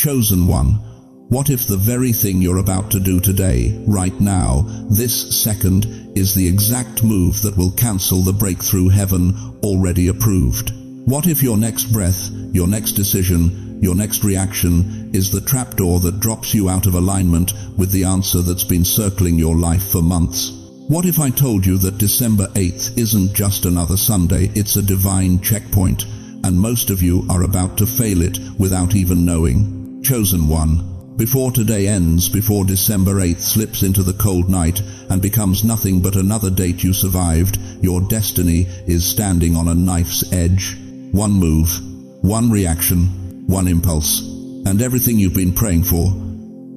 Chosen one, what if the very thing you're about to do today, right now, this second, is the exact move that will cancel the breakthrough heaven already approved? What if your next breath, your next decision, your next reaction is the trapdoor that drops you out of alignment with the answer that's been circling your life for months? What if I told you that December 8th isn't just another Sunday, it's a divine checkpoint, and most of you are about to fail it without even knowing? Chosen one, before today ends, before December 8th slips into the cold night and becomes nothing but another date you survived, your destiny is standing on a knife's edge. One move, one reaction, one impulse, and everything you've been praying for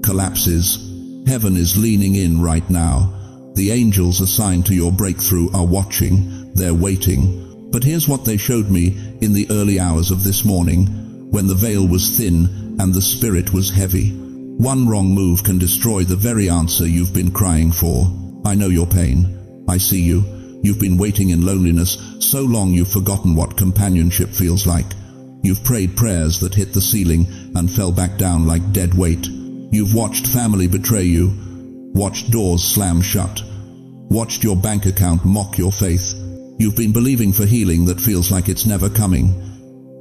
collapses. Heaven is leaning in right now. The angels assigned to your breakthrough are watching, they're waiting. But here's what they showed me in the early hours of this morning, when the veil was thin and the spirit was heavy. One wrong move can destroy the very answer you've been crying for. I know your pain. I see you. You've been waiting in loneliness so long you've forgotten what companionship feels like. You've prayed prayers that hit the ceiling and fell back down like dead weight. You've watched family betray you, watched doors slam shut, watched your bank account mock your faith. You've been believing for healing that feels like it's never coming.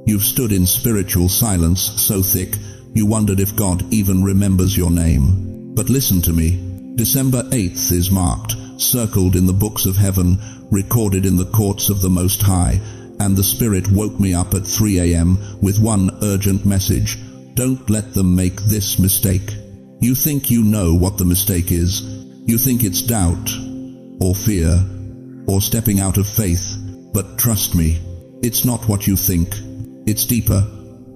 You've stood in spiritual silence so thick you wondered if God even remembers your name. But listen to me. December 8th is marked, circled in the books of heaven, recorded in the courts of the Most High, and the Spirit woke me up at 3 a.m. with one urgent message. Don't let them make this mistake. You think you know what the mistake is. You think it's doubt, or fear, or stepping out of faith. But trust me, it's not what you think. It's deeper,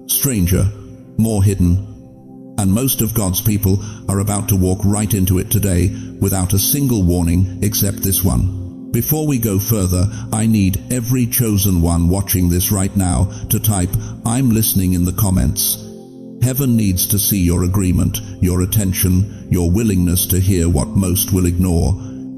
stranger, more hidden. And most of God's people are about to walk right into it today without a single warning except this one. Before we go further, I need every chosen one watching this right now to type, "I'm listening" in the comments. Heaven needs to see your agreement, your attention, your willingness to hear what most will ignore.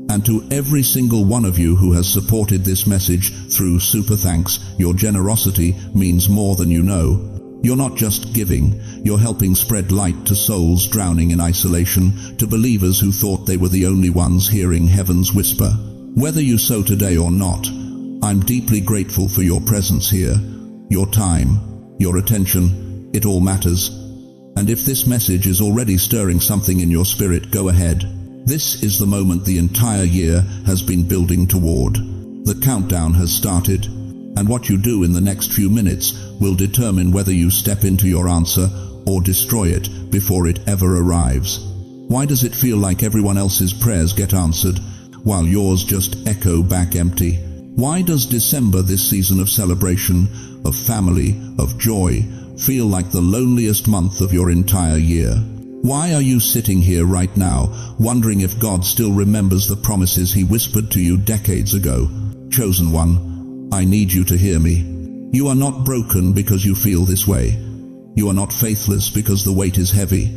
And to every single one of you who has supported this message through super thanks, your generosity means more than you know. You're not just giving, you're helping spread light to souls drowning in isolation, to believers who thought they were the only ones hearing heaven's whisper. Whether you sow today or not, I'm deeply grateful for your presence here, your time, your attention. It all matters. And if this message is already stirring something in your spirit, go ahead. This is the moment the entire year has been building toward. The countdown has started, and what you do in the next few minutes will determine whether you step into your answer or destroy it before it ever arrives. Why does it feel like everyone else's prayers get answered, while yours just echo back empty? Why does December, this season of celebration, of family, of joy, feel like the loneliest month of your entire year? Why are you sitting here right now, wondering if God still remembers the promises He whispered to you decades ago? Chosen one, I need you to hear me. You are not broken because you feel this way. You are not faithless because the weight is heavy.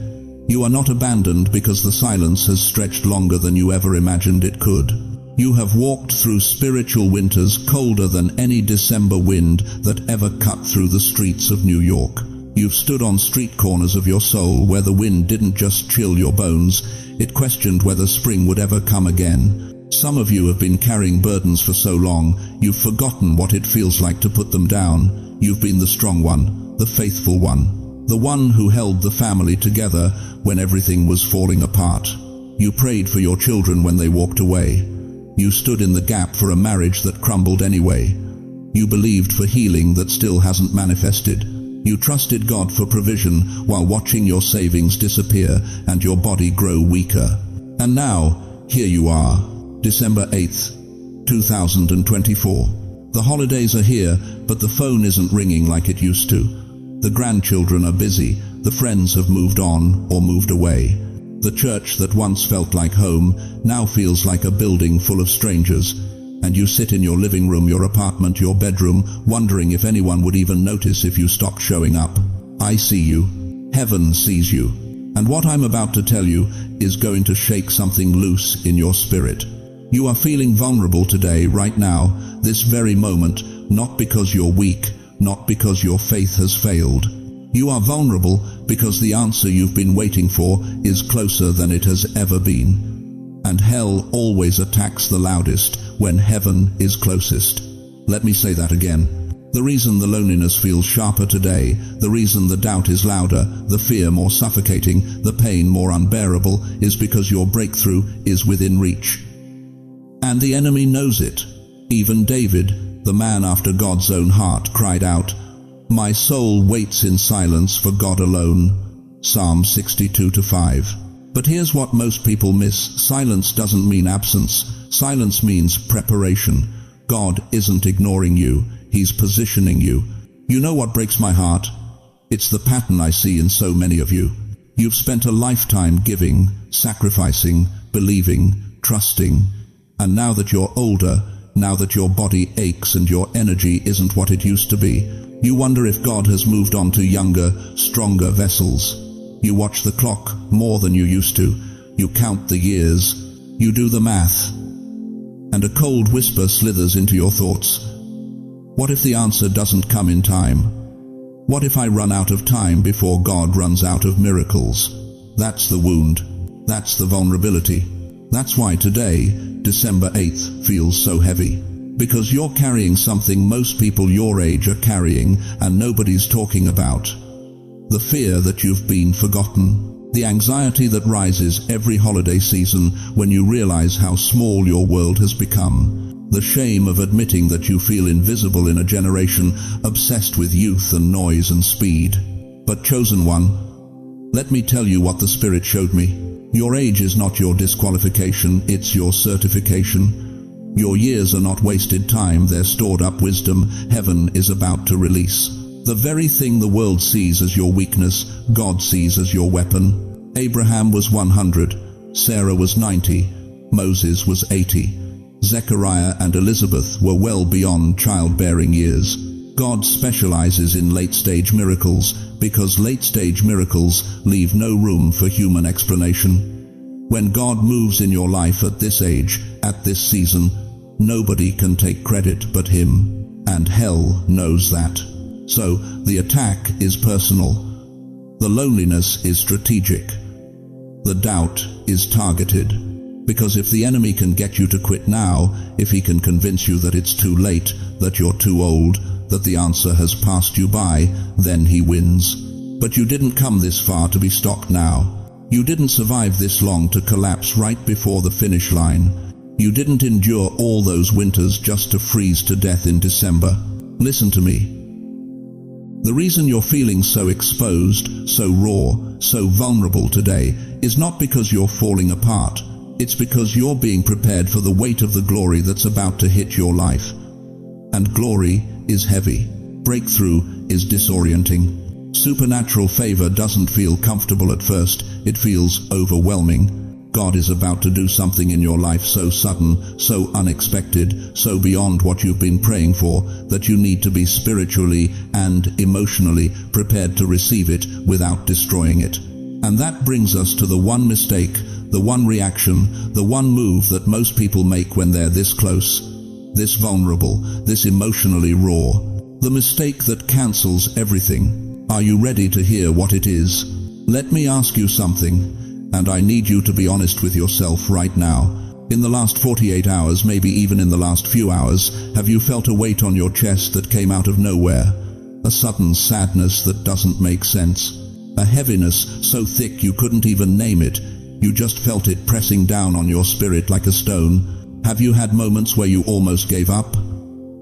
You are not abandoned because the silence has stretched longer than you ever imagined it could. You have walked through spiritual winters colder than any December wind that ever cut through the streets of New York. You've stood on street corners of your soul where the wind didn't just chill your bones, it questioned whether spring would ever come again. Some of you have been carrying burdens for so long, you've forgotten what it feels like to put them down. You've been the strong one, the faithful one, the one who held the family together when everything was falling apart. You prayed for your children when they walked away. You stood in the gap for a marriage that crumbled anyway. You believed for healing that still hasn't manifested. You trusted God for provision while watching your savings disappear and your body grow weaker. And now, here you are, December 8th, 2024. The holidays are here, but the phone isn't ringing like it used to. The grandchildren are busy, the friends have moved on or moved away. The church that once felt like home now feels like a building full of strangers, and you sit in your living room, your apartment, your bedroom, wondering if anyone would even notice if you stopped showing up. I see you. Heaven sees you. And what I'm about to tell you is going to shake something loose in your spirit. You are feeling vulnerable today, right now, this very moment, not because you're weak, not because your faith has failed. You are vulnerable because the answer you've been waiting for is closer than it has ever been. And hell always attacks the loudest when heaven is closest. Let me say that again. The reason the loneliness feels sharper today, the reason the doubt is louder, the fear more suffocating, the pain more unbearable, is because your breakthrough is within reach. And the enemy knows it. Even David, the man after God's own heart, cried out, "My soul waits in silence for God alone." Psalm 62:5. But here's what most people miss. Silence doesn't mean absence. Silence means preparation. God isn't ignoring you. He's positioning you. You know what breaks my heart? It's the pattern I see in so many of you. You've spent a lifetime giving, sacrificing, believing, trusting, and now that you're older, now that your body aches and your energy isn't what it used to be, you wonder if God has moved on to younger, stronger vessels. You watch the clock more than you used to. You count the years. You do the math. And a cold whisper slithers into your thoughts. What if the answer doesn't come in time? What if I run out of time before God runs out of miracles? That's the wound. That's the vulnerability. That's why today, December 8th, feels so heavy. Because you're carrying something most people your age are carrying and nobody's talking about. The fear that you've been forgotten. The anxiety that rises every holiday season when you realize how small your world has become. The shame of admitting that you feel invisible in a generation obsessed with youth and noise and speed. But chosen one, let me tell you what the Spirit showed me. Your age is not your disqualification, it's your certification. Your years are not wasted time, they're stored up wisdom heaven is about to release. The very thing the world sees as your weakness, God sees as your weapon. Abraham was 100, Sarah was 90, Moses was 80. Zechariah and Elizabeth were well beyond childbearing years. God specializes in late-stage miracles because late-stage miracles leave no room for human explanation. When God moves in your life at this age, at this season, nobody can take credit but Him, and hell knows that. So, the attack is personal. The loneliness is strategic. The doubt is targeted. Because if the enemy can get you to quit now, if he can convince you that it's too late, that you're too old, that the answer has passed you by, then he wins. But you didn't come this far to be stopped now. You didn't survive this long to collapse right before the finish line. You didn't endure all those winters just to freeze to death in December. Listen to me. The reason you're feeling so exposed, so raw, so vulnerable today is not because you're falling apart. It's because you're being prepared for the weight of the glory that's about to hit your life. And glory is heavy. Breakthrough is disorienting. Supernatural favor doesn't feel comfortable at first. It feels overwhelming. God is about to do something in your life so sudden, so unexpected, so beyond what you've been praying for, that you need to be spiritually and emotionally prepared to receive it without destroying it. And that brings us to the one mistake, the one reaction, the one move that most people make when they're this close, this vulnerable, this emotionally raw. The mistake that cancels everything. Are you ready to hear what it is? Let me ask you something, and I need you to be honest with yourself right now. In the last 48 hours, maybe even in the last few hours, have you felt a weight on your chest that came out of nowhere? A sudden sadness that doesn't make sense? A heaviness so thick you couldn't even name it? You just felt it pressing down on your spirit like a stone. Have you had moments where you almost gave up?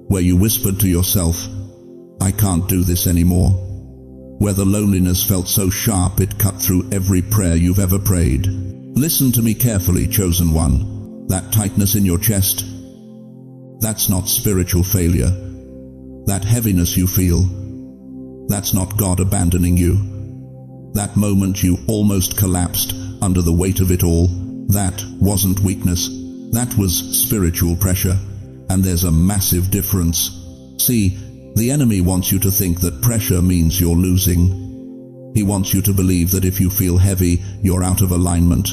Where you whispered to yourself, "I can't do this anymore"? Where the loneliness felt so sharp it cut through every prayer you've ever prayed? Listen to me carefully, chosen one. That tightness in your chest, that's not spiritual failure. That heaviness you feel, that's not God abandoning you. That moment you almost collapsed under the weight of it all, that wasn't weakness. That was spiritual pressure. And there's a massive difference. See, the enemy wants you to think that pressure means you're losing. He wants you to believe that if you feel heavy, you're out of alignment.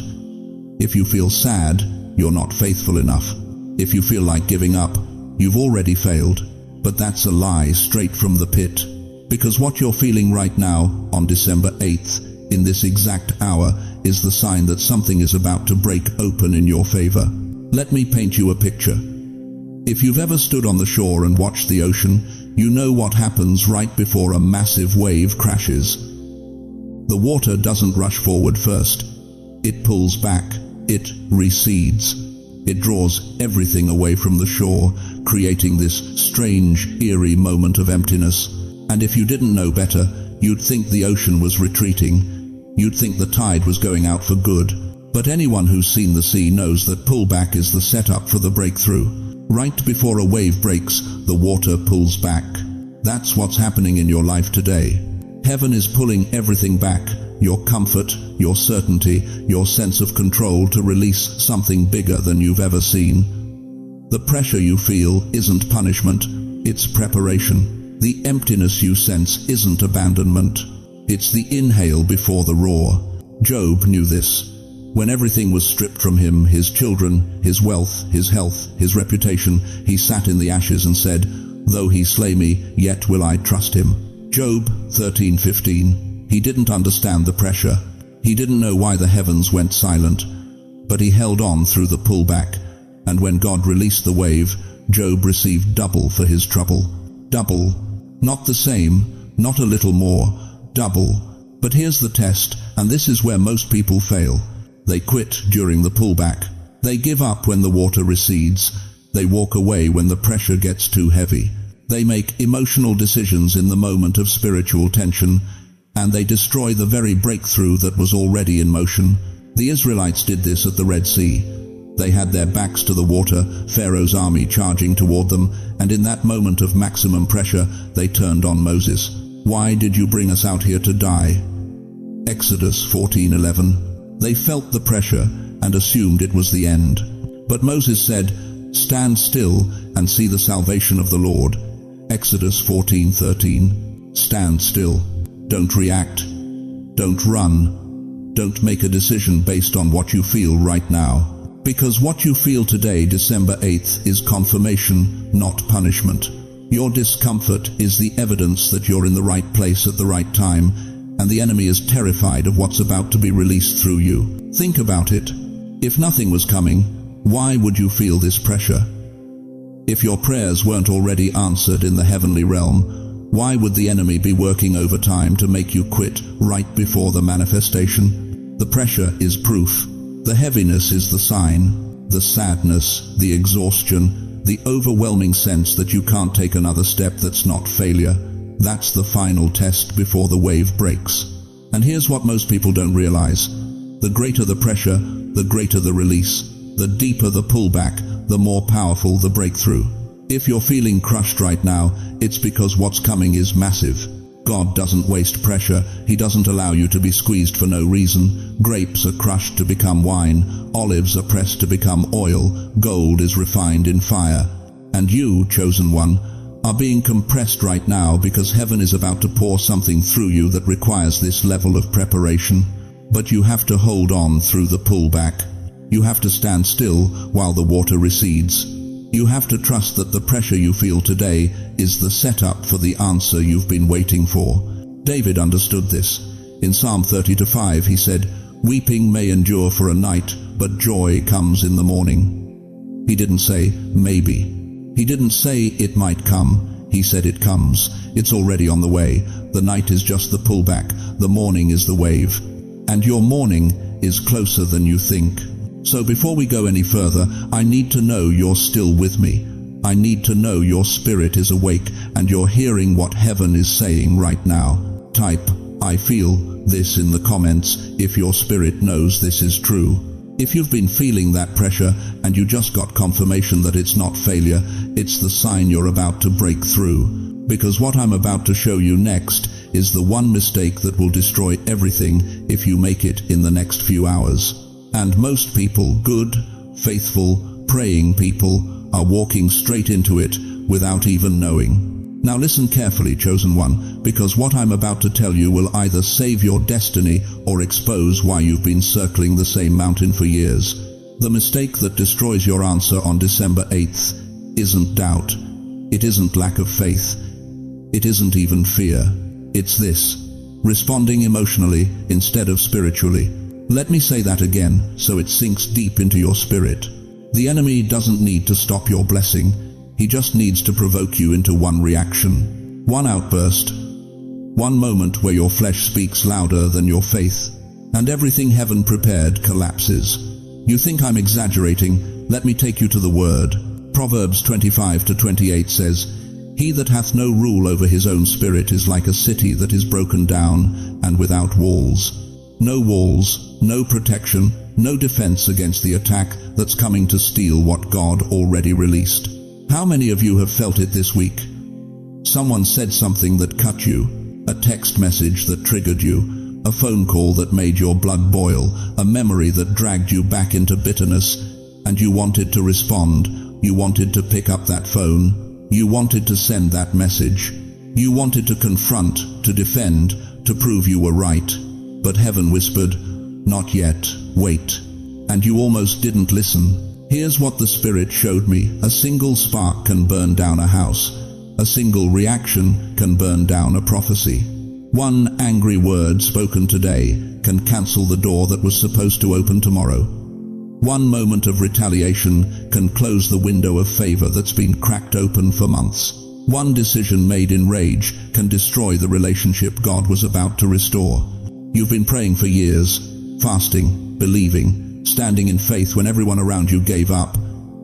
If you feel sad, you're not faithful enough. If you feel like giving up, you've already failed. But that's a lie straight from the pit. Because what you're feeling right now, on December 8th, in this exact hour, is the sign that something is about to break open in your favor. Let me paint you a picture. If you've ever stood on the shore and watched the ocean, you know what happens right before a massive wave crashes. The water doesn't rush forward first. It pulls back. It recedes. It draws everything away from the shore, creating this strange, eerie moment of emptiness. And if you didn't know better, you'd think the ocean was retreating. You'd think the tide was going out for good. But anyone who's seen the sea knows that pullback is the setup for the breakthrough. Right before a wave breaks, the water pulls back. That's what's happening in your life today. Heaven is pulling everything back, your comfort, your certainty, your sense of control, to release something bigger than you've ever seen. The pressure you feel isn't punishment, it's preparation. The emptiness you sense isn't abandonment. It's the inhale before the roar. Job knew this. When everything was stripped from him, his children, his wealth, his health, his reputation, he sat in the ashes and said, "Though he slay me, yet will I trust him." Job 13:15. He didn't understand the pressure. He didn't know why the heavens went silent. But he held on through the pullback. And when God released the wave, Job received double for his trouble. Double. Not the same, not a little more. Double. But here's the test, and this is where most people fail. They quit during the pullback. They give up when the water recedes. They walk away when the pressure gets too heavy. They make emotional decisions in the moment of spiritual tension, and they destroy the very breakthrough that was already in motion. The Israelites did this at the Red Sea. They had their backs to the water, Pharaoh's army charging toward them, and in that moment of maximum pressure, they turned on Moses. "Why did you bring us out here to die?" Exodus 14:11. They felt the pressure and assumed it was the end. But Moses said, "Stand still and see the salvation of the Lord." Exodus 14:13. Stand still. Don't react. Don't run. Don't make a decision based on what you feel right now. Because what you feel today, December 8th, is confirmation, not punishment. Your discomfort is the evidence that you're in the right place at the right time, and the enemy is terrified of what's about to be released through you. Think about it. If nothing was coming, why would you feel this pressure? If your prayers weren't already answered in the heavenly realm, why would the enemy be working overtime to make you quit right before the manifestation? The pressure is proof. The heaviness is the sign. The sadness, the exhaustion, the overwhelming sense that you can't take another step that's not failure. That's the final test before the wave breaks. And here's what most people don't realize. The greater the pressure, the greater the release. The deeper the pullback, the more powerful the breakthrough. If you're feeling crushed right now, it's because what's coming is massive. God doesn't waste pressure. He doesn't allow you to be squeezed for no reason. Grapes are crushed to become wine. Olives are pressed to become oil. Gold is refined in fire. And you, chosen one, are being compressed right now because heaven is about to pour something through you that requires this level of preparation. But you have to hold on through the pullback. You have to stand still while the water recedes. You have to trust that the pressure you feel today is the setup for the answer you've been waiting for. David understood this. In Psalm 30:5 he said, "Weeping may endure for a night, but joy comes in the morning." He didn't say, maybe. He didn't say it might come. He said it comes. It's already on the way. The night is just the pullback. The morning is the wave. And your morning is closer than you think. So before we go any further, I need to know you're still with me. I need to know your spirit is awake and you're hearing what heaven is saying right now. Type, "I feel this" in the comments if your spirit knows this is true. If you've been feeling that pressure and you just got confirmation that it's not failure, it's the sign you're about to break through. Because what I'm about to show you next is the one mistake that will destroy everything if you make it in the next few hours. And most people, good, faithful, praying people, are walking straight into it without even knowing. Now listen carefully, chosen one, because what I'm about to tell you will either save your destiny or expose why you've been circling the same mountain for years. The mistake that destroys your answer on December 8th isn't doubt. It isn't lack of faith. It isn't even fear. It's this: responding emotionally instead of spiritually. Let me say that again so it sinks deep into your spirit. The enemy doesn't need to stop your blessing. He just needs to provoke you into one reaction, one outburst, one moment where your flesh speaks louder than your faith, and everything heaven prepared collapses. You think I'm exaggerating? Let me take you to the word. Proverbs 25:28 says, "He that hath no rule over his own spirit is like a city that is broken down and without walls." No walls, no protection, no defense against the attack that's coming to steal what God already released. How many of you have felt it this week? Someone said something that cut you, a text message that triggered you, a phone call that made your blood boil, a memory that dragged you back into bitterness, and you wanted to respond. You wanted to pick up that phone. You wanted to send that message. You wanted to confront, to defend, to prove you were right. But heaven whispered, "Not yet, wait." And you almost didn't listen. Here's what the Spirit showed me. A single spark can burn down a house. A single reaction can burn down a prophecy. One angry word spoken today can cancel the door that was supposed to open tomorrow. One moment of retaliation can close the window of favor that's been cracked open for months. One decision made in rage can destroy the relationship God was about to restore. You've been praying for years, fasting, believing, standing in faith when everyone around you gave up.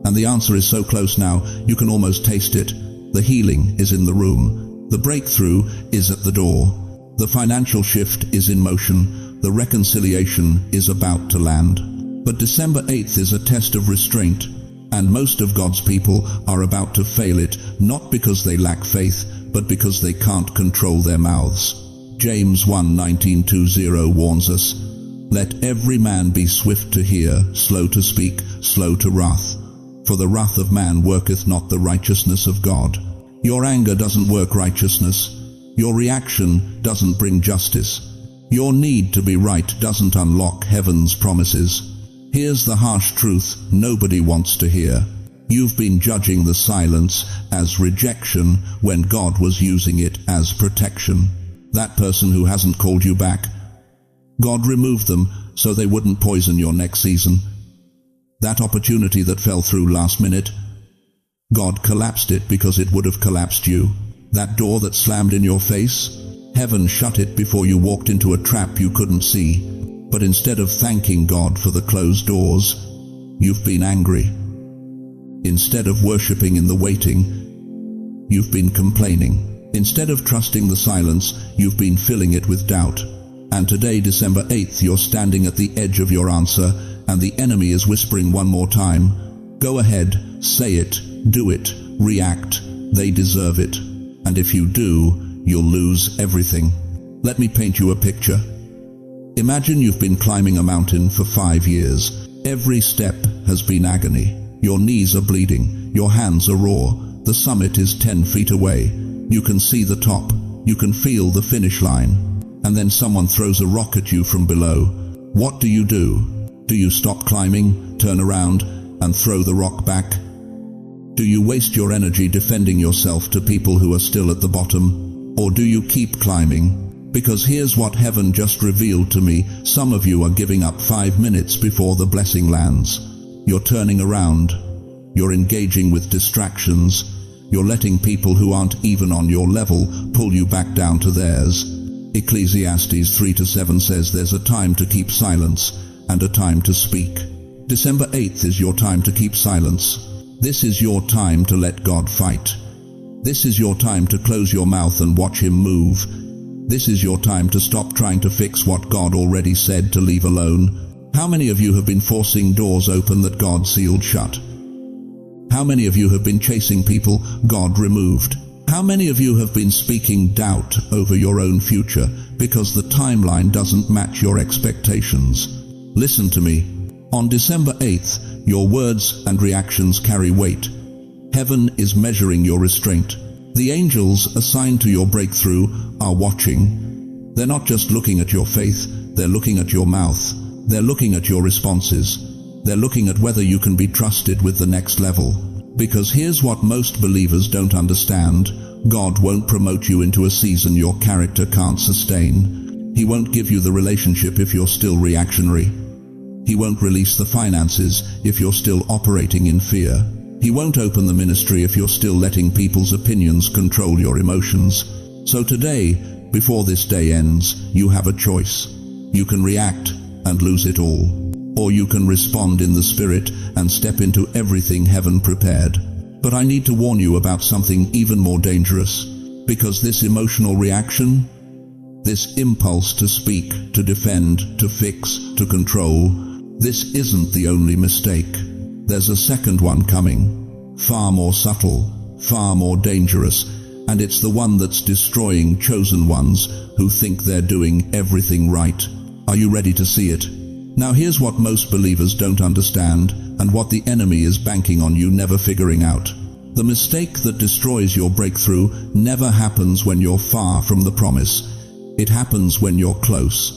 And the answer is so close now, you can almost taste it. The healing is in the room. The breakthrough is at the door. The financial shift is in motion. The reconciliation is about to land. But December 8th is a test of restraint, and most of God's people are about to fail it, not because they lack faith, but because they can't control their mouths. James 1:19-20 warns us, "Let every man be swift to hear, slow to speak, slow to wrath. For the wrath of man worketh not the righteousness of God." Your anger doesn't work righteousness. Your reaction doesn't bring justice. Your need to be right doesn't unlock heaven's promises. Here's the harsh truth nobody wants to hear. You've been judging the silence as rejection when God was using it as protection. That person who hasn't called you back, God removed them so they wouldn't poison your next season. That opportunity that fell through last minute, God collapsed it because it would have collapsed you. That door that slammed in your face, heaven shut it before you walked into a trap you couldn't see. But instead of thanking God for the closed doors, you've been angry. Instead of worshiping in the waiting, you've been complaining. Instead of trusting the silence, you've been filling it with doubt. And today, December 8th, you're standing at the edge of your answer, and the enemy is whispering one more time, "Go ahead, say it, do it, react. They deserve it. And if you do, you'll lose everything." Let me paint you a picture. Imagine you've been climbing a mountain for 5 years. Every step has been agony. Your knees are bleeding. Your hands are raw. The summit is 10 feet away. You can see the top. You can feel the finish line. And then someone throws a rock at you from below. What do? Do you stop climbing, turn around, and throw the rock back? Do you waste your energy defending yourself to people who are still at the bottom? Or do you keep climbing? Because here's what heaven just revealed to me. Some of you are giving up 5 minutes before the blessing lands. You're turning around. You're engaging with distractions. You're letting people who aren't even on your level pull you back down to theirs. Ecclesiastes 3-7 says there's a time to keep silence and a time to speak. December 8th is your time to keep silence. This is your time to let God fight. This is your time to close your mouth and watch Him move. This is your time to stop trying to fix what God already said to leave alone. How many of you have been forcing doors open that God sealed shut? How many of you have been chasing people God removed? How many of you have been speaking doubt over your own future because the timeline doesn't match your expectations? Listen to me. On December 8th, your words and reactions carry weight. Heaven is measuring your restraint. The angels assigned to your breakthrough are watching. They're not just looking at your faith, they're looking at your mouth. They're looking at your responses. They're looking at whether you can be trusted with the next level. Because here's what most believers don't understand. God won't promote you into a season your character can't sustain. He won't give you the relationship if you're still reactionary. He won't release the finances if you're still operating in fear. He won't open the ministry if you're still letting people's opinions control your emotions. So today, before this day ends, you have a choice. You can react and lose it all, or you can respond in the Spirit and step into everything heaven prepared. But I need to warn you about something even more dangerous, because this emotional reaction, this impulse to speak, to defend, to fix, to control, this isn't the only mistake. There's a second one coming, far more subtle, far more dangerous, and it's the one that's destroying chosen ones who think they're doing everything right. Are you ready to see it? Now here's what most believers don't understand, and what the enemy is banking on you never figuring out. The mistake that destroys your breakthrough never happens when you're far from the promise. It happens when you're close.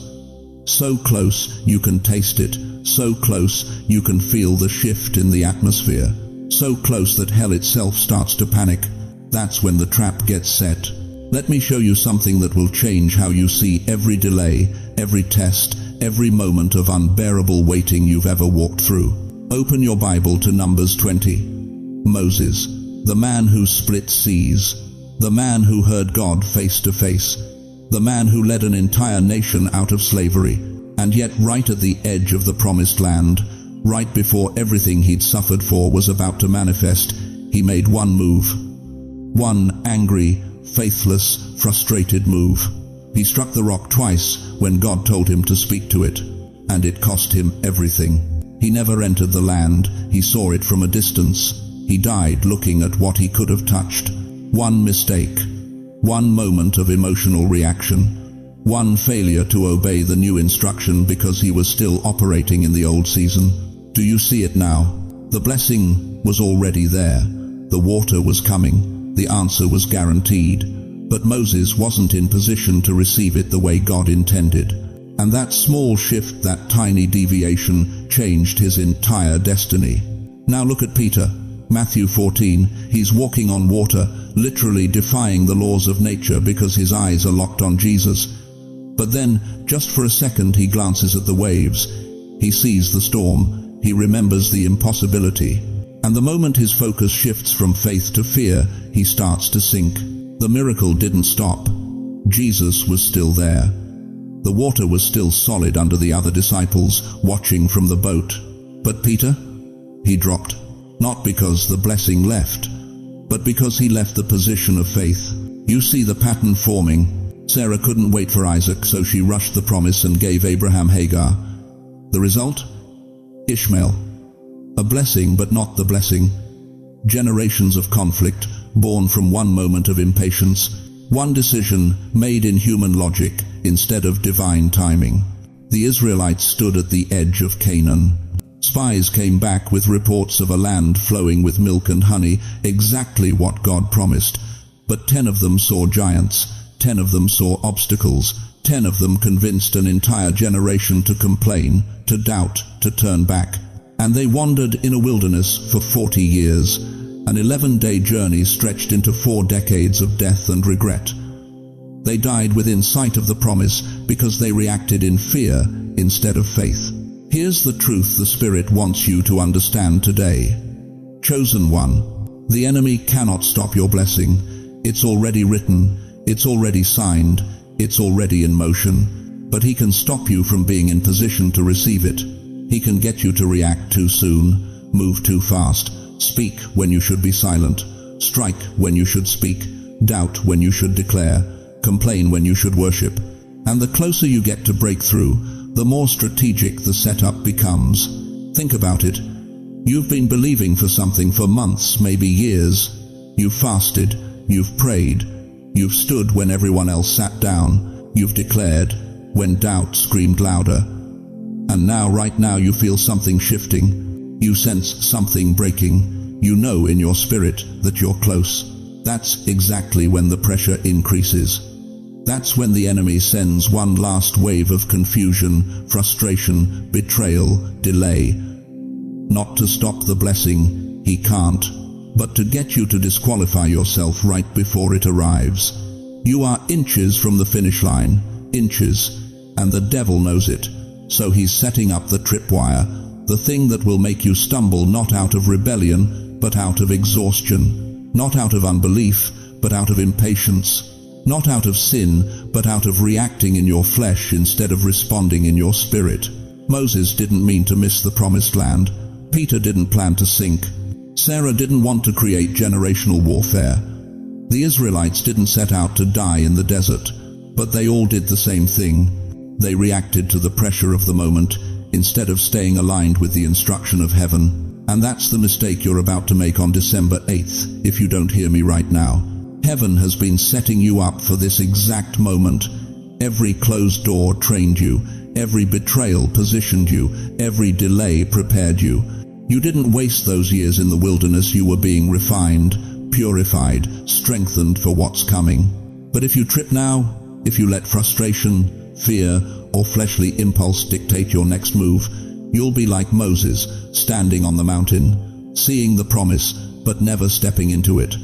So close you can taste it, so close you can feel the shift in the atmosphere, so close that hell itself starts to panic. That's when the trap gets set. Let me show you something that will change how you see every delay, every test, every moment of unbearable waiting you've ever walked through. Open your Bible to Numbers 20. Moses, the man who split seas, the man who heard God face to face, the man who led an entire nation out of slavery, and yet right at the edge of the promised land, right before everything he'd suffered for was about to manifest, he made one move. One angry, faithless, frustrated move. He struck the rock twice when God told him to speak to it, and it cost him everything. He never entered the land. He saw it from a distance. He died looking at what he could have touched. One mistake, one moment of emotional reaction, one failure to obey the new instruction because he was still operating in the old season. Do you see it now? The blessing was already there. The water was coming. The answer was guaranteed. But Moses wasn't in position to receive it the way God intended. And that small shift, that tiny deviation, changed his entire destiny. Now look at Peter. Matthew 14, he's walking on water, literally defying the laws of nature because his eyes are locked on Jesus. But then, just for a second, he glances at the waves. He sees the storm. He remembers the impossibility. And the moment his focus shifts from faith to fear, he starts to sink. The miracle didn't stop. Jesus was still there. The water was still solid under the other disciples, watching from the boat. But Peter? He dropped. Not because the blessing left, but because he left the position of faith. You see the pattern forming. Sarah couldn't wait for Isaac, so she rushed the promise and gave Abraham Hagar. The result? Ishmael. A blessing, but not the blessing. Generations of conflict, born from one moment of impatience, one decision made in human logic instead of divine timing. The Israelites stood at the edge of Canaan. Spies came back with reports of a land flowing with milk and honey, exactly what God promised. But 10 of them saw giants, 10 of them saw obstacles, 10 of them convinced an entire generation to complain, to doubt, to turn back. And they wandered in a wilderness for 40 years. An 11-day journey stretched into 4 decades of death and regret. They died within sight of the promise because they reacted in fear instead of faith. Here's the truth the Spirit wants you to understand today. Chosen one, the enemy cannot stop your blessing. It's already written, it's already signed, it's already in motion. But he can stop you from being in position to receive it. He can get you to react too soon, move too fast, speak when you should be silent, strike when you should speak, doubt when you should declare, complain when you should worship. And the closer you get to breakthrough, the more strategic the setup becomes. Think about it. You've been believing for something for months, maybe years. You've fasted, you've prayed, you've stood when everyone else sat down, you've declared when doubt screamed louder. And now, right now, you feel something shifting. You sense something breaking. You know in your spirit that you're close. That's exactly when the pressure increases. That's when the enemy sends one last wave of confusion, frustration, betrayal, delay. Not to stop the blessing, he can't, but to get you to disqualify yourself right before it arrives. You are inches from the finish line, inches, and the devil knows it. So he's setting up the tripwire, the thing that will make you stumble not out of rebellion, but out of exhaustion, not out of unbelief, but out of impatience, not out of sin, but out of reacting in your flesh instead of responding in your spirit. Moses didn't mean to miss the promised land. Peter didn't plan to sink. Sarah didn't want to create generational warfare. The Israelites didn't set out to die in the desert, but they all did the same thing. They reacted to the pressure of the moment instead of staying aligned with the instruction of heaven. And that's the mistake you're about to make on December 8th, if you don't hear me right now. Heaven has been setting you up for this exact moment. Every closed door trained you. Every betrayal positioned you. Every delay prepared you. You didn't waste those years in the wilderness. You were being refined, purified, strengthened for what's coming. But if you trip now, if you let frustration, fear, or fleshly impulse dictate your next move, you'll be like Moses, standing on the mountain, seeing the promise, but never stepping into it.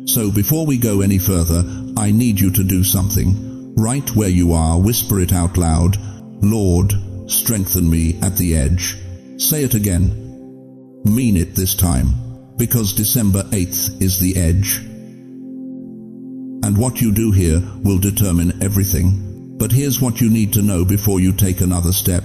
So before we go any further, I need you to do something. Right where you are, whisper it out loud. Lord, strengthen me at the edge. Say it again. Mean it this time, because December 8th is the edge. And what you do here will determine everything. But here's what you need to know before you take another step.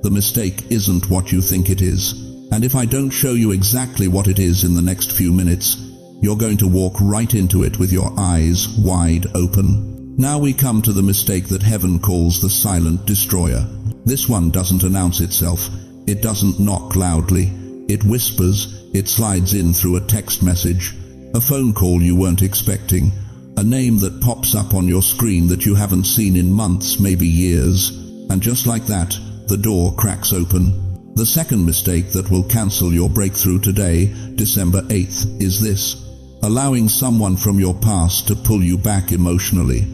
The mistake isn't what you think it is. And if I don't show you exactly what it is in the next few minutes, you're going to walk right into it with your eyes wide open. Now we come to the mistake that heaven calls the silent destroyer. This one doesn't announce itself. It doesn't knock loudly. It whispers. It slides in through a text message, a phone call you weren't expecting, a name that pops up on your screen that you haven't seen in months, maybe years. And just like that, the door cracks open. The second mistake that will cancel your breakthrough today, December 8th, is this: allowing someone from your past to pull you back emotionally.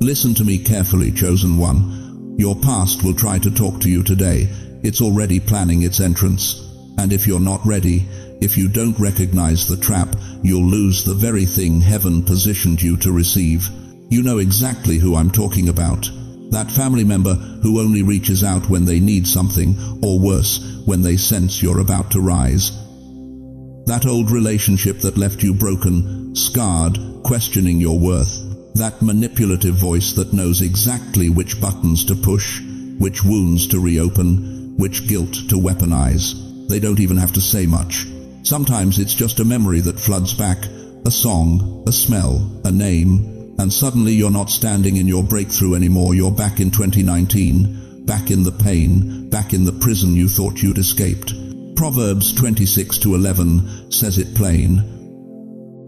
Listen to me carefully, chosen one. Your past will try to talk to you today. It's already planning its entrance. And if you're not ready, if you don't recognize the trap, you'll lose the very thing heaven positioned you to receive. You know exactly who I'm talking about. That family member who only reaches out when they need something, or worse, when they sense you're about to rise. That old relationship that left you broken, scarred, questioning your worth. That manipulative voice that knows exactly which buttons to push, which wounds to reopen, which guilt to weaponize. They don't even have to say much. Sometimes it's just a memory that floods back, a song, a smell, a name, and suddenly you're not standing in your breakthrough anymore. You're back in 2019, back in the pain, back in the prison you thought you'd escaped. Proverbs 26:11 says it plain.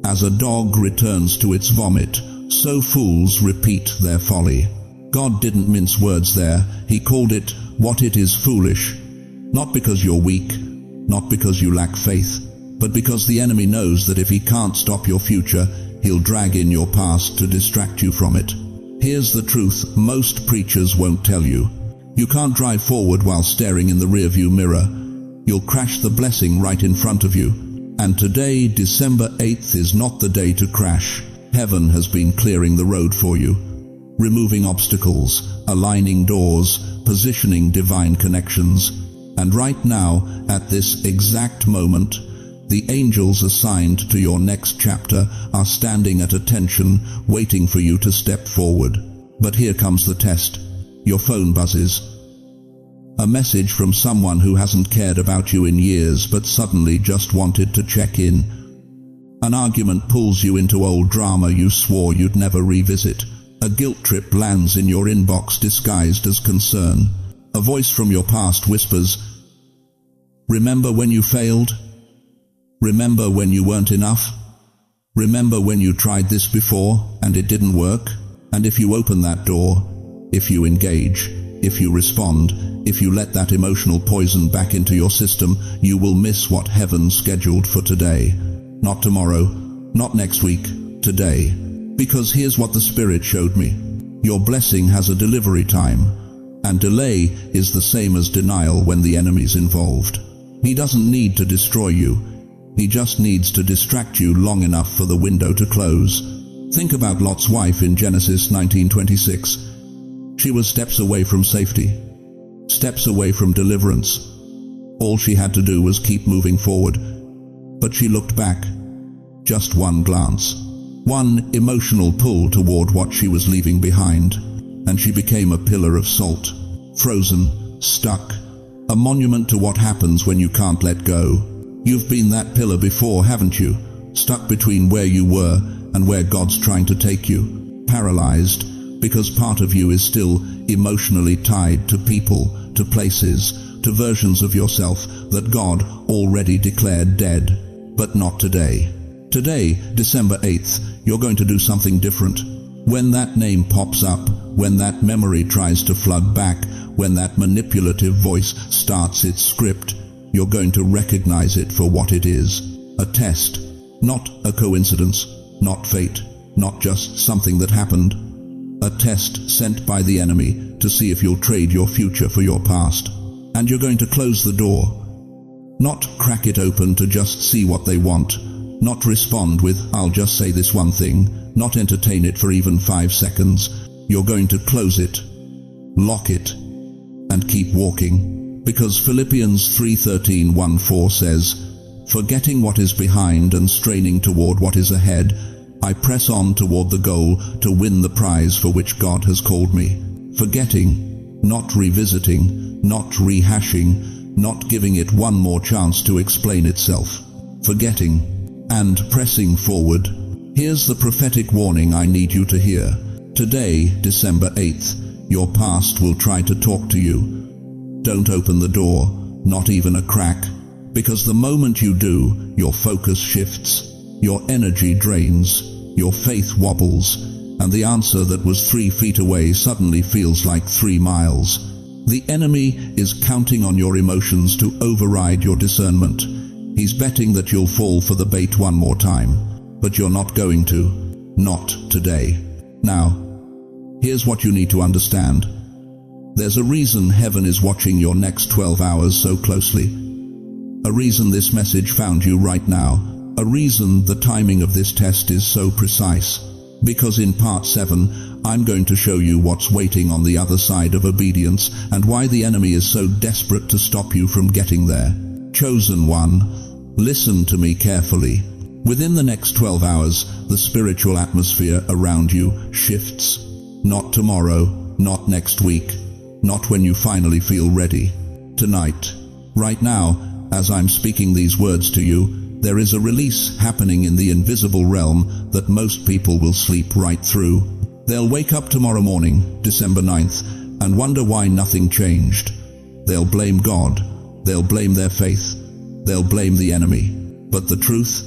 As a dog returns to its vomit, so fools repeat their folly. God didn't mince words there. He called it what it is, foolish. Not because you're weak, not because you lack faith, but because the enemy knows that if he can't stop your future, he'll drag in your past to distract you from it. Here's the truth most preachers won't tell you. You can't drive forward while staring in the rearview mirror. You'll crash the blessing right in front of you. And today, December 8th, is not the day to crash. Heaven has been clearing the road for you, removing obstacles, aligning doors, positioning divine connections. And right now, at this exact moment, the angels assigned to your next chapter are standing at attention, waiting for you to step forward. But here comes the test. Your phone buzzes. A message from someone who hasn't cared about you in years but suddenly just wanted to check in. An argument pulls you into old drama you swore you'd never revisit. A guilt trip lands in your inbox disguised as concern. A voice from your past whispers, "Remember when you failed? Remember when you weren't enough? Remember when you tried this before and it didn't work?" And if you open that door, if you engage, if you respond, if you let that emotional poison back into your system, you will miss what heaven scheduled for today. Not tomorrow, not next week, today. Because here's what the Spirit showed me. Your blessing has a delivery time, and delay is the same as denial when the enemy's involved. He doesn't need to destroy you. He just needs to distract you long enough for the window to close. Think about Lot's wife in Genesis 19:26. She was steps away from safety, steps away from deliverance. All she had to do was keep moving forward. But she looked back. Just one glance, one emotional pull toward what she was leaving behind, and she became a pillar of salt, frozen, stuck, a monument to what happens when you can't let go. You've been that pillar before, haven't you? Stuck between where you were and where God's trying to take you, paralyzed, because part of you is still emotionally tied to people, to places, to versions of yourself that God already declared dead. But not today. Today, December 8th, you're going to do something different. When that name pops up, when that memory tries to flood back, when that manipulative voice starts its script, you're going to recognize it for what it is. A test, not a coincidence, not fate, not just something that happened. A test sent by the enemy to see if you'll trade your future for your past. And you're going to close the door. Not crack it open to just see what they want. Not respond with, "I'll just say this one thing." Not entertain it for even 5 seconds. You're going to close it, lock it, and keep walking. Because Philippians 3:13-14 says, "Forgetting what is behind and straining toward what is ahead, I press on toward the goal to win the prize for which God has called me." Forgetting, not revisiting, not rehashing, not giving it one more chance to explain itself. Forgetting and pressing forward. Here's the prophetic warning I need you to hear. Today, December 8th, your past will try to talk to you. Don't open the door, not even a crack, because the moment you do, your focus shifts, your energy drains, your faith wobbles, and the answer that was 3 feet away suddenly feels like 3 miles. The enemy is counting on your emotions to override your discernment. He's betting that you'll fall for the bait one more time, but you're not going to. Not today. Now, here's what you need to understand. There's a reason heaven is watching your next 12 hours so closely. A reason this message found you right now. A reason the timing of this test is so precise. Because in part 7, I'm going to show you what's waiting on the other side of obedience and why the enemy is so desperate to stop you from getting there. Chosen one, listen to me carefully. Within the next 12 hours, the spiritual atmosphere around you shifts. Not tomorrow, not next week, not when you finally feel ready. Tonight, right now, as I'm speaking these words to you, there is a release happening in the invisible realm that most people will sleep right through. They'll wake up tomorrow morning, December 9th, and wonder why nothing changed. They'll blame God. They'll blame their faith. They'll blame the enemy. But the truth?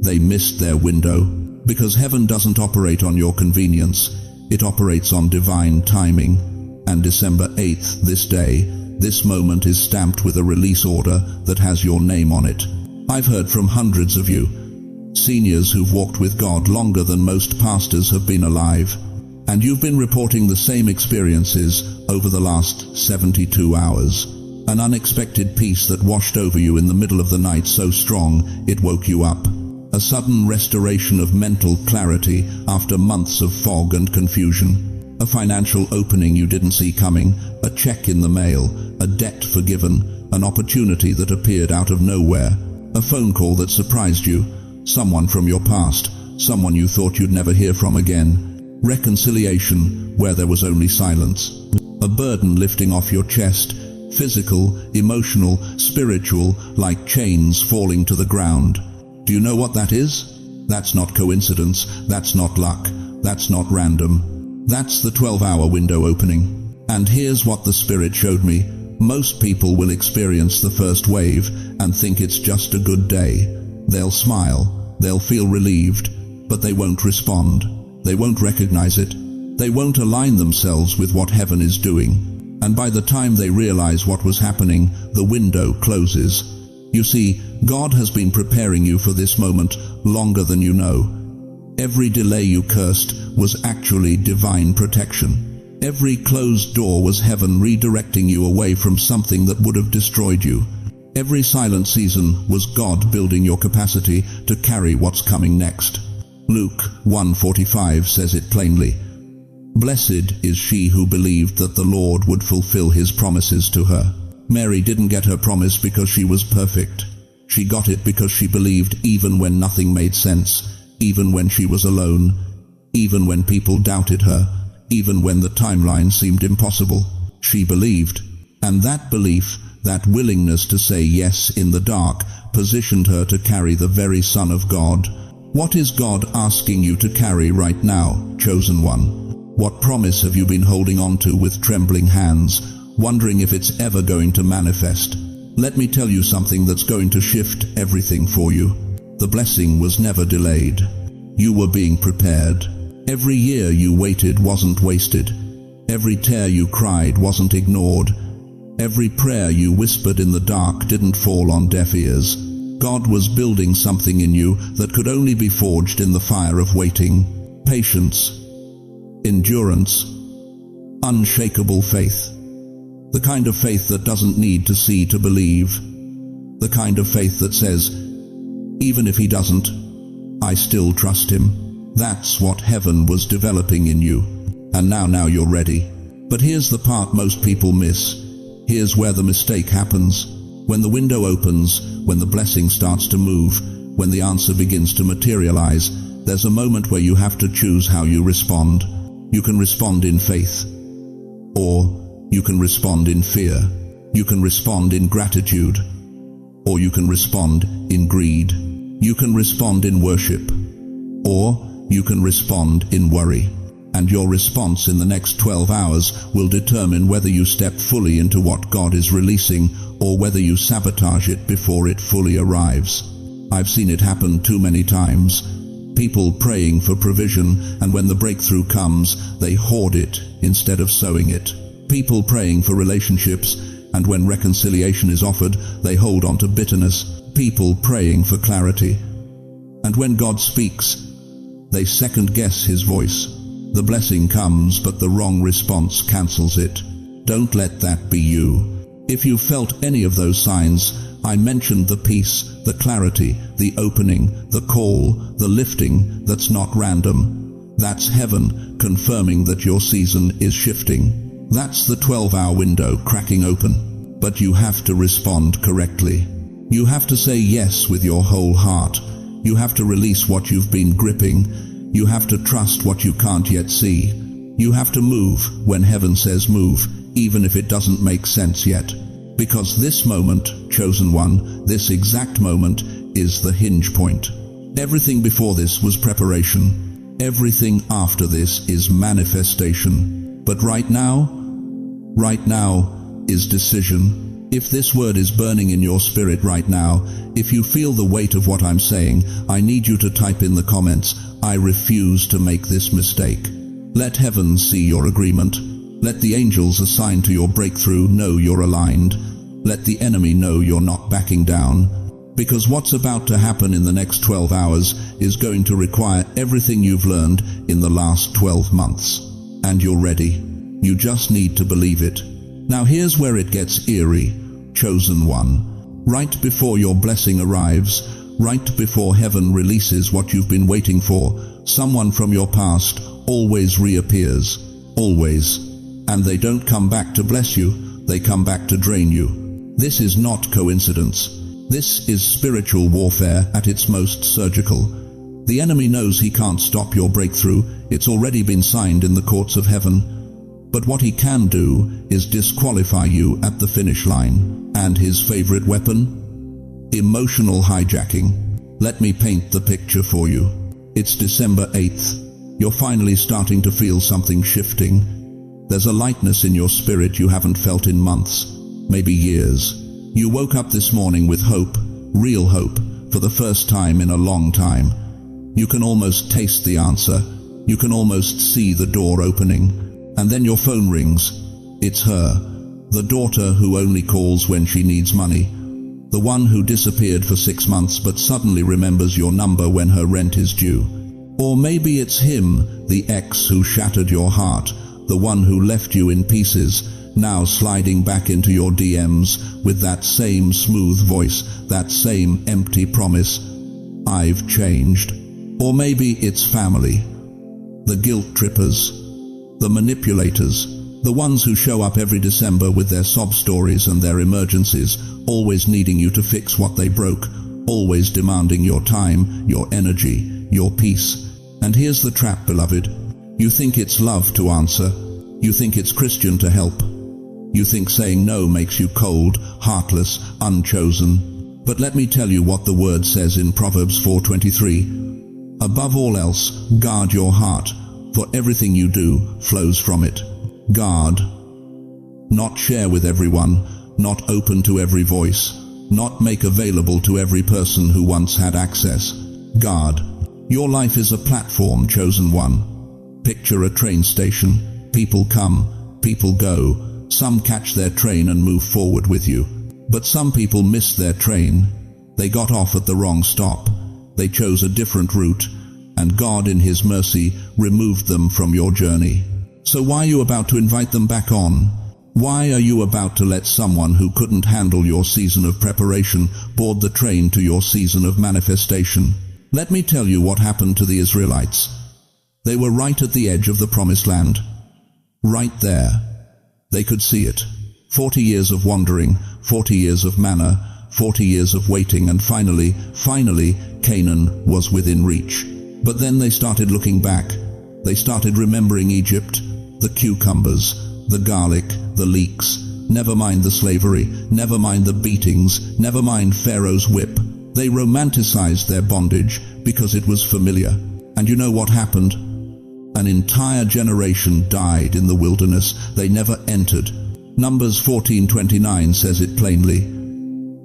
They missed their window. Because heaven doesn't operate on your convenience. It operates on divine timing. And December 8th, this day, this moment is stamped with a release order that has your name on it. I've heard from hundreds of you, seniors who've walked with God longer than most pastors have been alive, and you've been reporting the same experiences over the last 72 hours. An unexpected peace that washed over you in the middle of the night so strong it woke you up. A sudden restoration of mental clarity after months of fog and confusion. A financial opening you didn't see coming, a check in the mail, a debt forgiven, an opportunity that appeared out of nowhere. A phone call that surprised you, someone from your past, someone you thought you'd never hear from again. Reconciliation where there was only silence. A burden lifting off your chest, physical, emotional, spiritual, like chains falling to the ground. Do you know what that is? That's not coincidence, that's not luck, that's not random. That's the 12-hour window opening. And here's what the Spirit showed me. Most people will experience the first wave and think it's just a good day. They'll smile, they'll feel relieved, but they won't respond. They won't recognize it. They won't align themselves with what heaven is doing. And by the time they realize what was happening, the window closes. You see, God has been preparing you for this moment longer than you know. Every delay you cursed was actually divine protection. Every closed door was heaven redirecting you away from something that would have destroyed you. Every silent season was God building your capacity to carry what's coming next. Luke 1:45 says it plainly. Blessed is she who believed that the Lord would fulfill his promises to her. Mary didn't get her promise because she was perfect. She got it because she believed even when nothing made sense, even when she was alone, even when people doubted her, even when the timeline seemed impossible. She believed, and that belief, that willingness to say yes in the dark, positioned her to carry the very Son of God. What is God asking you to carry right now, chosen one? What promise have you been holding on to with trembling hands, wondering if it's ever going to manifest? Let me tell you something that's going to shift everything for you. The blessing was never delayed. You were being prepared. Every year you waited wasn't wasted. Every tear you cried wasn't ignored. Every prayer you whispered in the dark didn't fall on deaf ears. God was building something in you that could only be forged in the fire of waiting. Patience, endurance, unshakable faith. The kind of faith that doesn't need to see to believe. The kind of faith that says, even if he doesn't, I still trust him. That's what heaven was developing in you. And now you're ready. But here's the part most people miss. Here's where the mistake happens. When the window opens, when the blessing starts to move, when the answer begins to materialize, there's a moment where you have to choose how you respond. You can respond in faith, or you can respond in fear. You can respond in gratitude, or you can respond in greed. You can respond in worship, or you can respond in worry. And your response in the next 12 hours will determine whether you step fully into what God is releasing or whether you sabotage it before it fully arrives. I've seen it happen too many times. People praying for provision, and when the breakthrough comes, they hoard it instead of sowing it. People praying for relationships, and when reconciliation is offered, they hold on to bitterness. People praying for clarity, and when God speaks, they second-guess his voice. The blessing comes, but the wrong response cancels it. Don't let that be you. If you felt any of those signs, I mentioned the peace, the clarity, the opening, the call, the lifting that's not random. That's heaven confirming that your season is shifting. That's the 12-hour window cracking open. But you have to respond correctly. You have to say yes with your whole heart. You have to release what you've been gripping. You have to trust what you can't yet see. You have to move when heaven says move, even if it doesn't make sense yet. Because this moment, chosen one, this exact moment, is the hinge point. Everything before this was preparation. Everything after this is manifestation. But right now is decision. If this word is burning in your spirit right now, if you feel the weight of what I'm saying, I need you to type in the comments, I refuse to make this mistake. Let heaven see your agreement. Let the angels assigned to your breakthrough know you're aligned. Let the enemy know you're not backing down. Because what's about to happen in the next 12 hours is going to require everything you've learned in the last 12 months. And you're ready. You just need to believe it. Now here's where it gets eerie, chosen one. Right before your blessing arrives, right before heaven releases what you've been waiting for, someone from your past always reappears. Always. And they don't come back to bless you, they come back to drain you. This is not coincidence. This is spiritual warfare at its most surgical. The enemy knows he can't stop your breakthrough. It's already been signed in the courts of heaven. But what he can do is disqualify you at the finish line. And his favorite weapon? Emotional hijacking. Let me paint the picture for you. It's December 8th. You're finally starting to feel something shifting. There's a lightness in your spirit you haven't felt in months, maybe years. You woke up this morning with hope, real hope, for the first time in a long time. You can almost taste the answer. You can almost see the door opening. And then your phone rings. It's her, the daughter who only calls when she needs money. The one who disappeared for 6 months but suddenly remembers your number when her rent is due. Or maybe it's him, the ex who shattered your heart, the one who left you in pieces, now sliding back into your DMs with that same smooth voice, that same empty promise, "I've changed." Or maybe it's family. The guilt trippers, the manipulators, the ones who show up every December with their sob stories and their emergencies, always needing you to fix what they broke, always demanding your time, your energy, your peace. And here's the trap, beloved. You think it's love to answer. You think it's Christian to help. You think saying no makes you cold, heartless, unchosen. But let me tell you what the word says in Proverbs 4:23. "Above all else, guard your heart, for everything you do flows from it." Guard. Not share with everyone, not open to every voice, not make available to every person who once had access. Guard. Your life is a platform, chosen one. Picture a train station. People come, people go. Some catch their train and move forward with you. But some people miss their train. They got off at the wrong stop. They chose a different route, and God in His mercy removed them from your journey. So why are you about to invite them back on? Why are you about to let someone who couldn't handle your season of preparation board the train to your season of manifestation? Let me tell you what happened to the Israelites. They were right at the edge of the promised land. Right there. They could see it. 40 years of wandering, 40 years of manna, 40 years of waiting, and finally, Canaan was within reach. But then they started looking back. They started remembering Egypt, the cucumbers, the garlic, the leeks. Never mind the slavery, never mind the beatings, never mind Pharaoh's whip. They romanticized their bondage because it was familiar. And you know what happened? An entire generation died in the wilderness. They never entered. Numbers 14:29 says it plainly.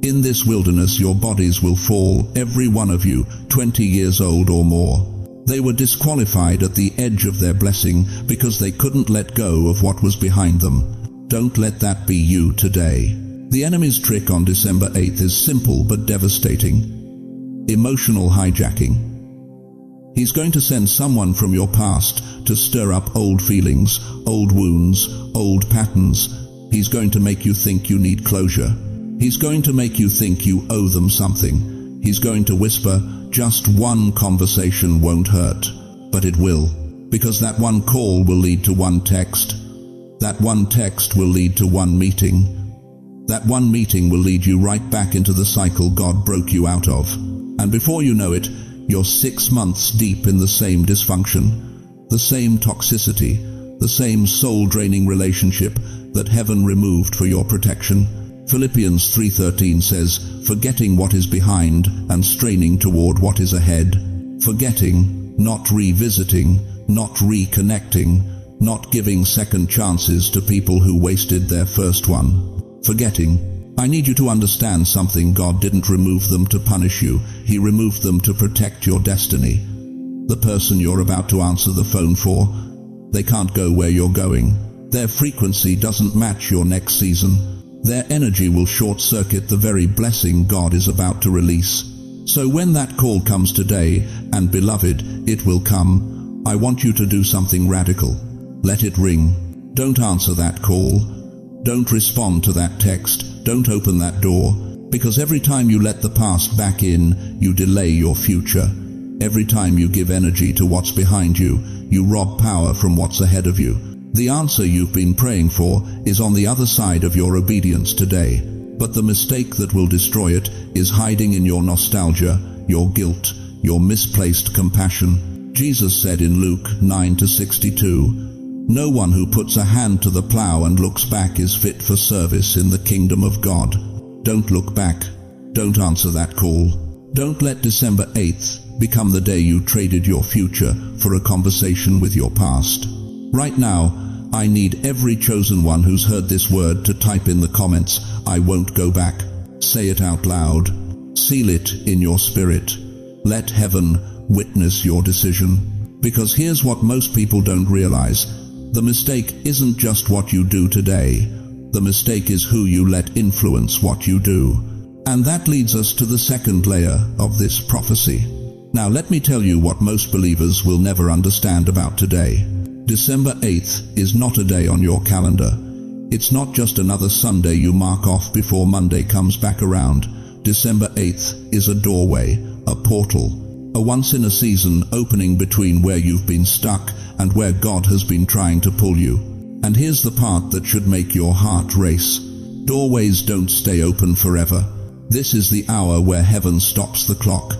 "In this wilderness your bodies will fall, every one of you, 20 years old or more." They were disqualified at the edge of their blessing because they couldn't let go of what was behind them. Don't let that be you today. The enemy's trick on December 8th is simple but devastating. Emotional hijacking. He's going to send someone from your past to stir up old feelings, old wounds, old patterns. He's going to make you think you need closure. He's going to make you think you owe them something. He's going to whisper, "Just one conversation won't hurt." But it will, because that one call will lead to one text. That one text will lead to one meeting. That one meeting will lead you right back into the cycle God broke you out of. And before you know it, you're 6 months deep in the same dysfunction, the same toxicity, the same soul-draining relationship that heaven removed for your protection. Philippians 3:13 says, "Forgetting what is behind and straining toward what is ahead." Forgetting, not revisiting, not reconnecting, not giving second chances to people who wasted their first one. Forgetting. I need you to understand something. God didn't remove them to punish you. He removed them to protect your destiny. The person you're about to answer the phone for, they can't go where you're going. Their frequency doesn't match your next season. Their energy will short-circuit the very blessing God is about to release. So when that call comes today, and beloved, it will come, I want you to do something radical. Let it ring. Don't answer that call. Don't respond to that text. Don't open that door. Because every time you let the past back in, you delay your future. Every time you give energy to what's behind you, you rob power from what's ahead of you. The answer you've been praying for is on the other side of your obedience today. But the mistake that will destroy it is hiding in your nostalgia, your guilt, your misplaced compassion. Jesus said in Luke 9:62, "No one who puts a hand to the plow and looks back is fit for service in the kingdom of God." Don't look back. Don't answer that call. Don't let December 8th become the day you traded your future for a conversation with your past. Right now, I need every chosen one who's heard this word to type in the comments, "I won't go back." Say it out loud. Seal it in your spirit. Let heaven witness your decision. Because here's what most people don't realize. The mistake isn't just what you do today. The mistake is who you let influence what you do. And that leads us to the second layer of this prophecy. Now let me tell you what most believers will never understand about today. December 8th is not a day on your calendar. It's not just another Sunday you mark off before Monday comes back around. December 8th is a doorway, a portal, a once-in-a-season opening between where you've been stuck and where God has been trying to pull you. And here's the part that should make your heart race. Doorways don't stay open forever. This is the hour where heaven stops the clock.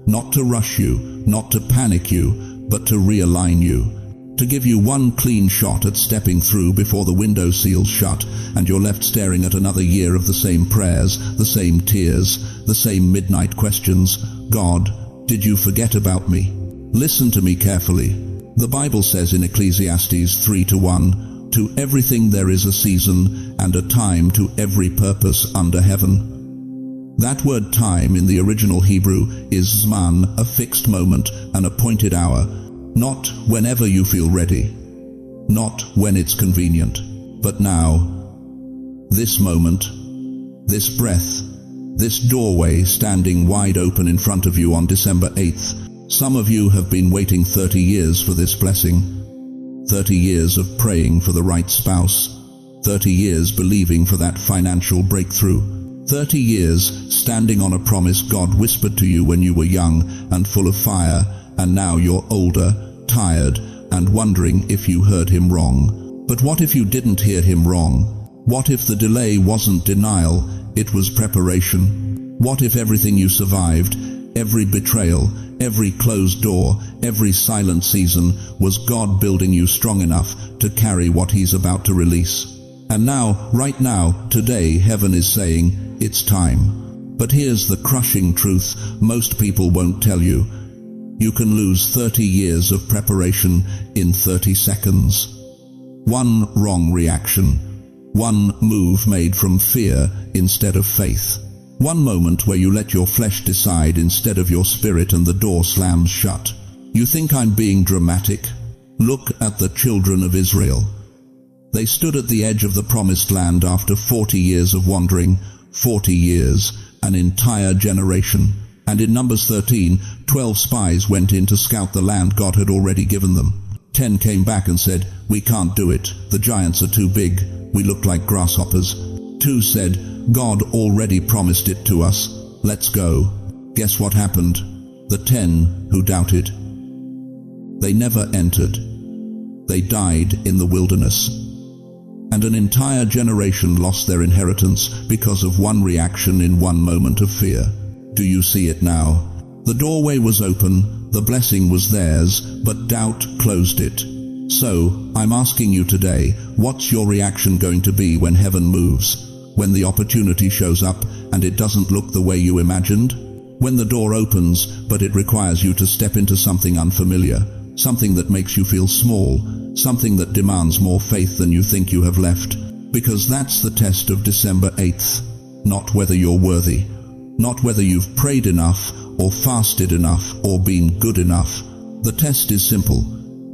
Not to rush you, not to panic you, but to realign you. To give you one clean shot at stepping through before the window seals shut and you're left staring at another year of the same prayers, the same tears, the same midnight questions. God, did you forget about me? Listen to me carefully. The Bible says in Ecclesiastes 3:1, "To everything there is a season and a time to every purpose under heaven." That word time in the original Hebrew is zman, a fixed moment, an appointed hour. Not whenever you feel ready, not when it's convenient, but now. This moment, this breath, this doorway standing wide open in front of you on December 8th. Some of you have been waiting 30 years for this blessing. 30 years of praying for the right spouse. 30 years believing for that financial breakthrough. 30 years standing on a promise God whispered to you when you were young and full of fire, and now you're older, tired, and wondering if you heard him wrong. But what if you didn't hear him wrong? What if the delay wasn't denial, it was preparation? What if everything you survived, every betrayal, every closed door, every silent season, was God building you strong enough to carry what he's about to release? And now, right now, today, heaven is saying, it's time. But here's the crushing truth most people won't tell you. You can lose 30 years of preparation in 30 seconds. One wrong reaction. One move made from fear instead of faith. One moment where you let your flesh decide instead of your spirit and the door slams shut. You think I'm being dramatic? Look at the children of Israel. They stood at the edge of the promised land after 40 years of wandering. 40 years, an entire generation. And in Numbers 13, 12 spies went in to scout the land God had already given them. 10 came back and said, "We can't do it. The giants are too big. We look like grasshoppers." 2 said, "God already promised it to us. Let's go." Guess what happened? The 10 who doubted, they never entered. They died in the wilderness. And an entire generation lost their inheritance because of one reaction in one moment of fear. Do you see it now? The doorway was open, the blessing was theirs, but doubt closed it. So, I'm asking you today, what's your reaction going to be when heaven moves? When the opportunity shows up and it doesn't look the way you imagined? When the door opens, but it requires you to step into something unfamiliar, something that makes you feel small, something that demands more faith than you think you have left? Because that's the test of December 8th. Not whether you're worthy. Not whether you've prayed enough, or fasted enough, or been good enough. The test is simple.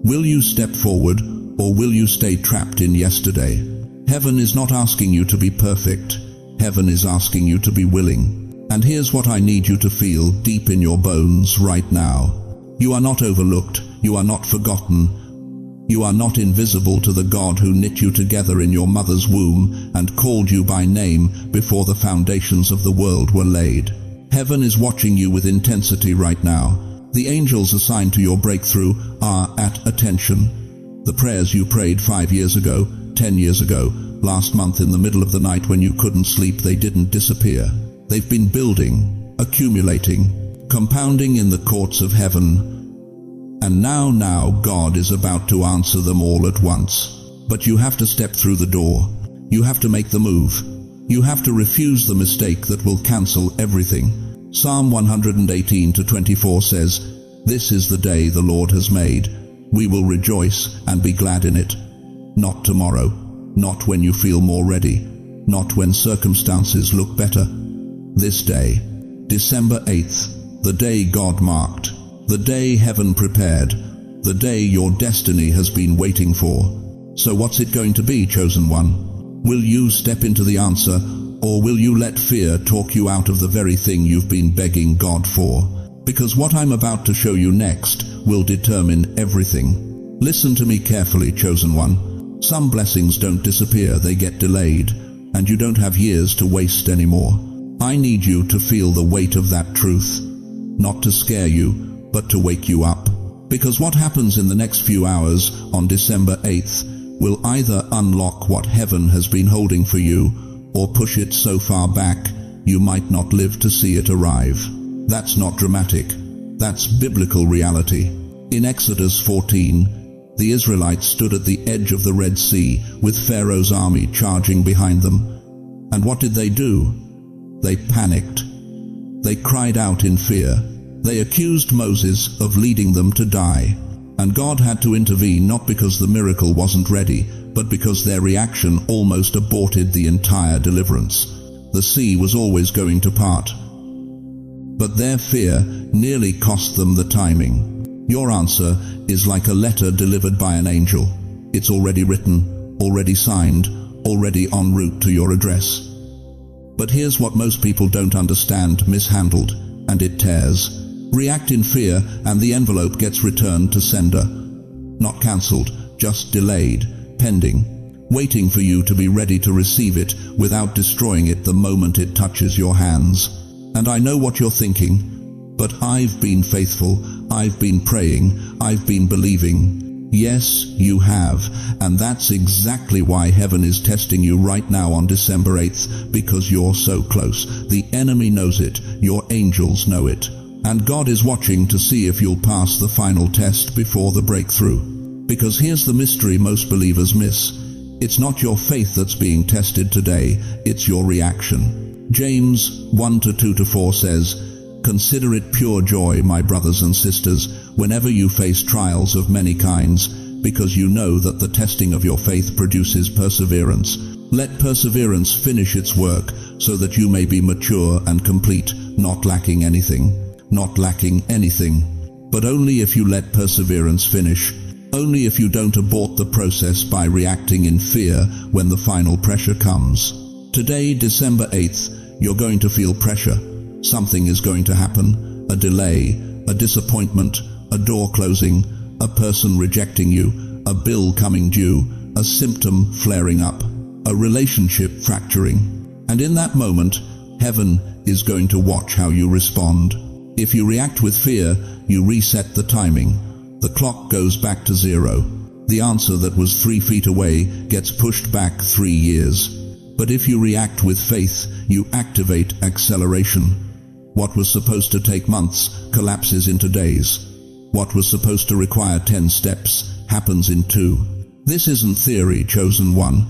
Will you step forward, or will you stay trapped in yesterday? Heaven is not asking you to be perfect. Heaven is asking you to be willing. And here's what I need you to feel deep in your bones right now. You are not overlooked. You are not forgotten. You are not invisible to the God who knit you together in your mother's womb and called you by name before the foundations of the world were laid. Heaven is watching you with intensity right now. The angels assigned to your breakthrough are at attention. The prayers you prayed 5 years ago, 10 years ago, last month in the middle of the night when you couldn't sleep, they didn't disappear. They've been building, accumulating, compounding in the courts of heaven. And now God is about to answer them all at once. But you have to step through the door. You have to make the move. You have to refuse the mistake that will cancel everything. Psalm 118:24 says, "This is the day the Lord has made. We will rejoice and be glad in it." Not tomorrow. Not when you feel more ready. Not when circumstances look better. This day, December 8th, the day God marked. The day heaven prepared, the day your destiny has been waiting for. So what's it going to be, chosen one? Will you step into the answer, or will you let fear talk you out of the very thing you've been begging God for? Because what I'm about to show you next will determine everything. Listen to me carefully, chosen one. Some blessings don't disappear, they get delayed, and you don't have years to waste anymore. I need you to feel the weight of that truth, not to scare you, but to wake you up. Because what happens in the next few hours on December 8th will either unlock what heaven has been holding for you, or push it so far back you might not live to see it arrive. That's not dramatic. That's biblical reality. In Exodus 14, the Israelites stood at the edge of the Red Sea with Pharaoh's army charging behind them. And what did they do? They panicked. They cried out in fear. They accused Moses of leading them to die. And God had to intervene, not because the miracle wasn't ready, but because their reaction almost aborted the entire deliverance. The sea was always going to part. But their fear nearly cost them the timing. Your answer is like a letter delivered by an angel. It's already written, already signed, already en route to your address. But here's what most people don't understand: mishandled, and it tears. React in fear, and the envelope gets returned to sender. Not cancelled, just delayed, pending, waiting for you to be ready to receive it without destroying it the moment it touches your hands. And I know what you're thinking, but I've been faithful, I've been praying, I've been believing. Yes, you have, and that's exactly why heaven is testing you right now on December 8th, because you're so close. The enemy knows it, your angels know it. And God is watching to see if you'll pass the final test before the breakthrough. Because here's the mystery most believers miss. It's not your faith that's being tested today, it's your reaction. James 1:2-4 says, "Consider it pure joy, my brothers and sisters, whenever you face trials of many kinds, because you know that the testing of your faith produces perseverance. Let perseverance finish its work, so that you may be mature and complete, not lacking anything." Not lacking anything. But only if you let perseverance finish. Only if you don't abort the process by reacting in fear when the final pressure comes. Today, December 8th, you're going to feel pressure. Something is going to happen. A delay, a disappointment, a door closing, a person rejecting you, a bill coming due, a symptom flaring up, a relationship fracturing. And in that moment, heaven is going to watch how you respond. If you react with fear, you reset the timing. The clock goes back to zero. The answer that was 3 feet away gets pushed back 3 years. But if you react with faith, you activate acceleration. What was supposed to take months collapses into days. What was supposed to require 10 steps happens in 2. This isn't theory, chosen one.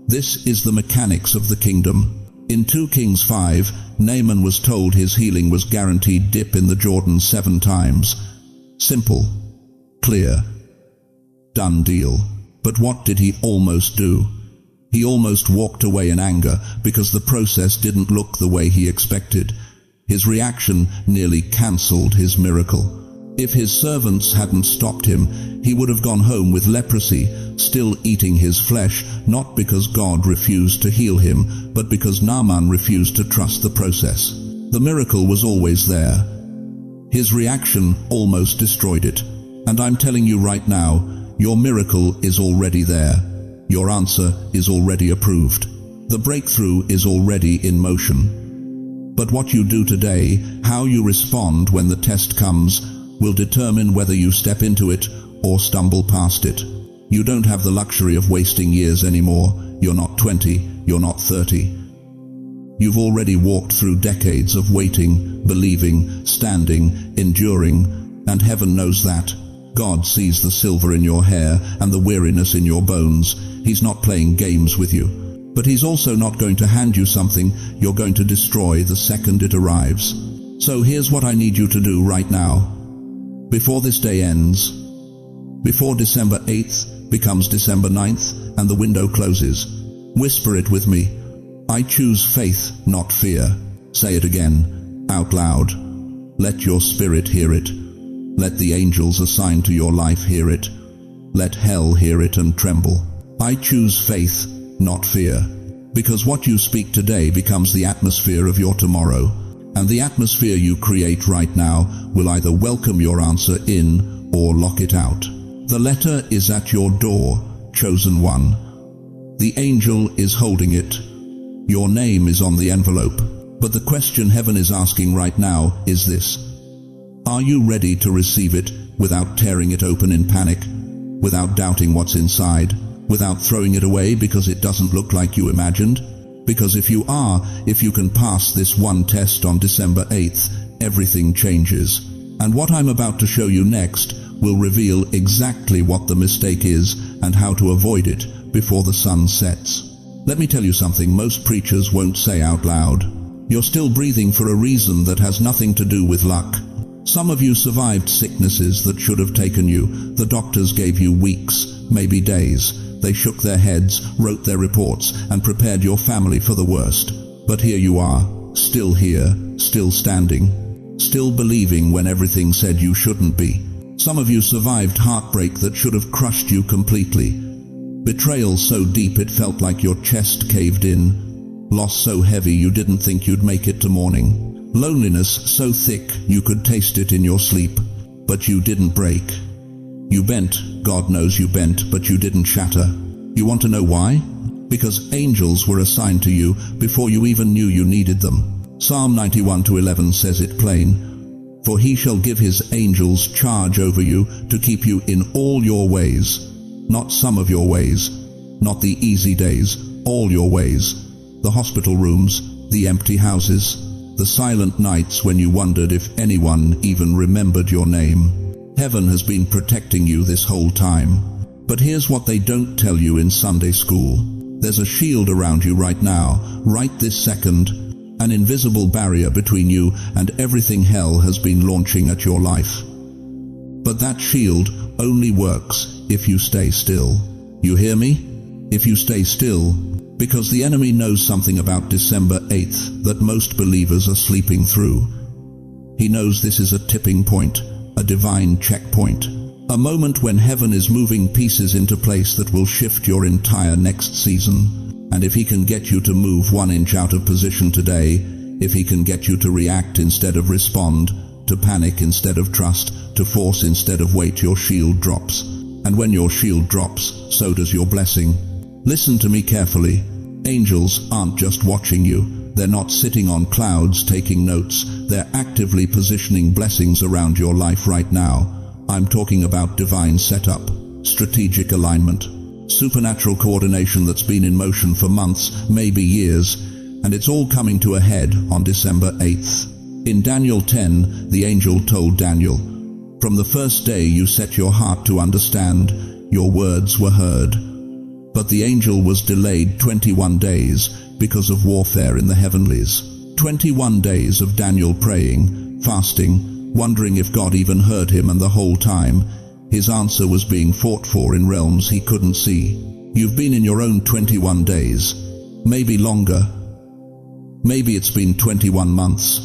This is the mechanics of the kingdom. In 2 Kings 5, Naaman was told his healing was guaranteed. Dip in the Jordan 7 times. Simple. Clear. Done deal. But what did he almost do? He almost walked away in anger because the process didn't look the way he expected. His reaction nearly cancelled his miracle. If his servants hadn't stopped him, he would have gone home with leprosy, still eating his flesh, not because God refused to heal him, but because Naaman refused to trust the process. The miracle was always there. His reaction almost destroyed it. And I'm telling you right now, your miracle is already there. Your answer is already approved. The breakthrough is already in motion. But what you do today, how you respond when the test comes, will determine whether you step into it or stumble past it. You don't have the luxury of wasting years anymore. You're not 20, you're not 30. You've already walked through decades of waiting, believing, standing, enduring, and heaven knows that. God sees the silver in your hair and the weariness in your bones. He's not playing games with you. But he's also not going to hand you something you're going to destroy the second it arrives. So here's what I need you to do right now. Before this day ends, before December 8th becomes December 9th and the window closes, whisper it with me. I choose faith, not fear. Say it again, out loud. Let your spirit hear it. Let the angels assigned to your life hear it. Let hell hear it and tremble. I choose faith, not fear. Because what you speak today becomes the atmosphere of your tomorrow. And the atmosphere you create right now will either welcome your answer in or lock it out. The letter is at your door. chosen one. The angel is holding it. Your name is on the envelope. But the question heaven is asking right now is this: are you ready to receive it without tearing it open in panic, without doubting what's inside, without throwing it away because it doesn't look like you imagined? Because if you are, if you can pass this one test on December 8th, everything changes. And what I'm about to show you next will reveal exactly what the mistake is and how to avoid it before the sun sets. Let me tell you something most preachers won't say out loud. You're still breathing for a reason that has nothing to do with luck. Some of you survived sicknesses that should have taken you. The doctors gave you weeks, maybe days. They shook their heads, wrote their reports, and prepared your family for the worst. But here you are, still here, still standing, still believing when everything said you shouldn't be. Some of you survived heartbreak that should have crushed you completely. Betrayal so deep it felt like your chest caved in. Loss so heavy you didn't think you'd make it to morning. Loneliness so thick you could taste it in your sleep. But you didn't break. You bent, God knows you bent, but you didn't shatter. You want to know why? Because angels were assigned to you before you even knew you needed them. Psalm 91:11 says it plain. For he shall give his angels charge over you to keep you in all your ways. Not some of your ways, not the easy days, all your ways. The hospital rooms, the empty houses, the silent nights when you wondered if anyone even remembered your name. Heaven has been protecting you this whole time. But here's what they don't tell you in Sunday school. There's a shield around you right now, right this second, an invisible barrier between you and everything hell has been launching at your life. But that shield only works if you stay still. You hear me? If you stay still, because the enemy knows something about December 8th that most believers are sleeping through. He knows this is a tipping point, a divine checkpoint, a moment when heaven is moving pieces into place that will shift your entire next season. And if he can get you to move 1 inch out of position today, if he can get you to react instead of respond, to panic instead of trust, to force instead of wait, your shield drops. And when your shield drops, so does your blessing. Listen to me carefully. Angels aren't just watching you. They're not sitting on clouds taking notes. They're actively positioning blessings around your life right now. I'm talking about divine setup, strategic alignment, supernatural coordination that's been in motion for months, maybe years, and it's all coming to a head on December 8th. In Daniel 10, the angel told Daniel, "From the first day you set your heart to understand, your words were heard." But the angel was delayed 21 days because of warfare in the heavenlies. 21 days of Daniel praying, fasting, wondering if God even heard him, and the whole time, his answer was being fought for in realms he couldn't see. You've been in your own 21 days, maybe longer. Maybe it's been 21 months,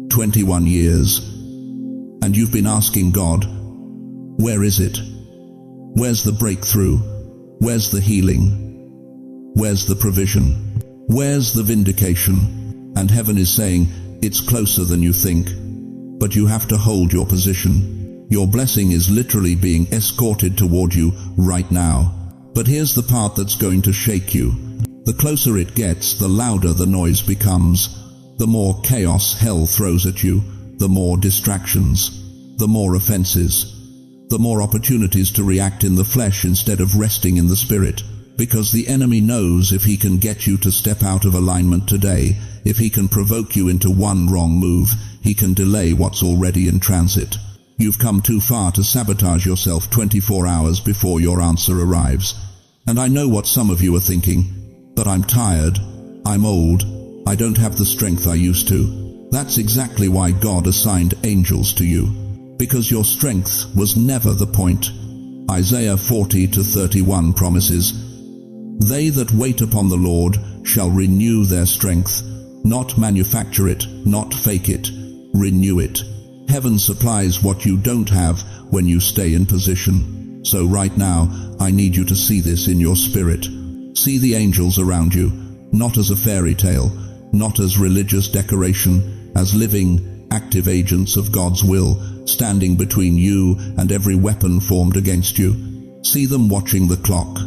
21 years, and you've been asking God, where is it? Where's the breakthrough? Where's the healing? Where's the provision? Where's the vindication? And heaven is saying, it's closer than you think. But you have to hold your position. Your blessing is literally being escorted toward you right now. But here's the part that's going to shake you. The closer it gets, the louder the noise becomes. The more chaos hell throws at you, the more distractions, the more offenses, the more opportunities to react in the flesh instead of resting in the spirit. Because the enemy knows if he can get you to step out of alignment today, if he can provoke you into one wrong move, he can delay what's already in transit. You've come too far to sabotage yourself 24 hours before your answer arrives. And I know what some of you are thinking, but I'm tired, I'm old, I don't have the strength I used to. That's exactly why God assigned angels to you. Because your strength was never the point. Isaiah 40:31 promises, "They that wait upon the Lord shall renew their strength," not manufacture it, not fake it, renew it. Heaven supplies what you don't have when you stay in position. So right now, I need you to see this in your spirit. See the angels around you, not as a fairy tale, not as religious decoration, as living, active agents of God's will, standing between you and every weapon formed against you. See them watching the clock.